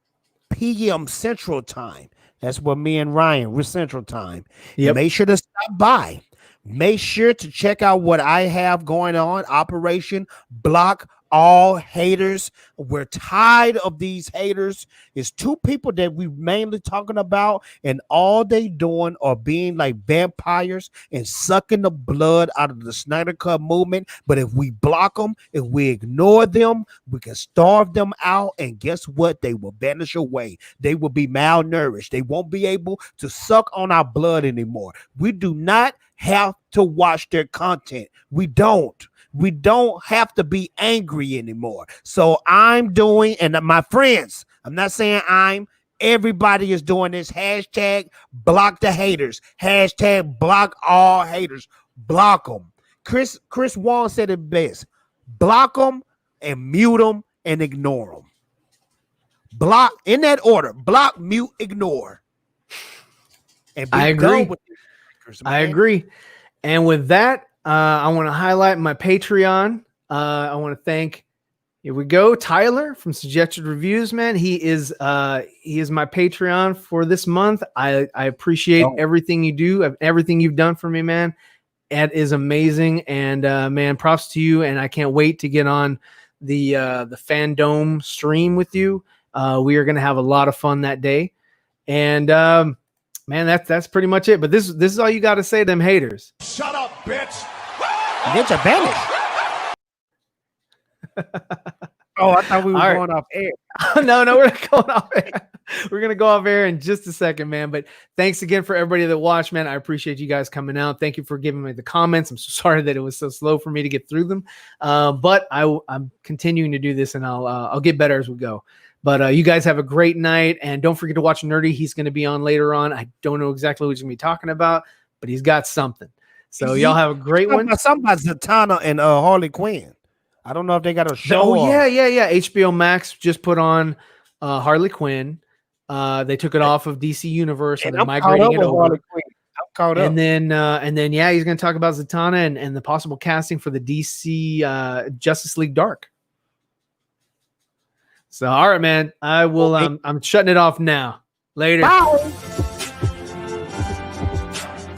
p.m. Central time. That's what me and Ryan, we're Central time. Yep. Make sure to stop by. Make sure to check out what I have going on. Operation Block All Haters. We're tired of these haters. It's two people that we mainly talking about, and all they doing are being like vampires and sucking the blood out of the Snyder Cut movement. But if we block them, if we ignore them, we can starve them out, and guess what? They will vanish away. They will be malnourished. They won't be able to suck on our blood anymore. We do not have to watch their content. We don't have to be angry anymore. So I'm doing, and my friends, I'm not saying everybody is doing this. Hashtag block the haters. Hashtag block all haters. Block them. Chris Wong said it best. Block them and mute them and ignore them. Block in that order. Block, mute, ignore. And I agree. I agree. And with that, I want to highlight my Patreon. I want to thank, here we go, Tyler from Suggested Reviews, man. He is my Patreon for this month. I appreciate everything you do, everything you've done for me, man. It is amazing. And man, props to you. And I can't wait to get on the Fandom stream with you. We are going to have a lot of fun that day. And man, that's pretty much it. But this is all you got to say to them haters. Shut up, bitch. Ninja vanish. Oh, I thought we were going off air. No, we're not going off air. We're gonna go off air in just a second, man. But thanks again for everybody that watched, man. I appreciate you guys coming out. Thank you for giving me the comments. I'm so sorry that it was so slow for me to get through them. But I'm continuing to do this, and I'll get better as we go. But you guys have a great night, and don't forget to watch Nerdy. He's going to be on later on. I don't know exactly what he's going to be talking about, but he's got something. So y'all have a great one. Something about Zatanna and Harley Quinn. I don't know if they got a show. Oh, yeah. HBO Max just put on Harley Quinn. They took it off of DC Universe, and they're migrating it over. I'm caught up. And then, yeah, he's going to talk about Zatanna and the possible casting for the DC Justice League Dark. So, all right, man. I will. I'm shutting it off now. Later. Bye.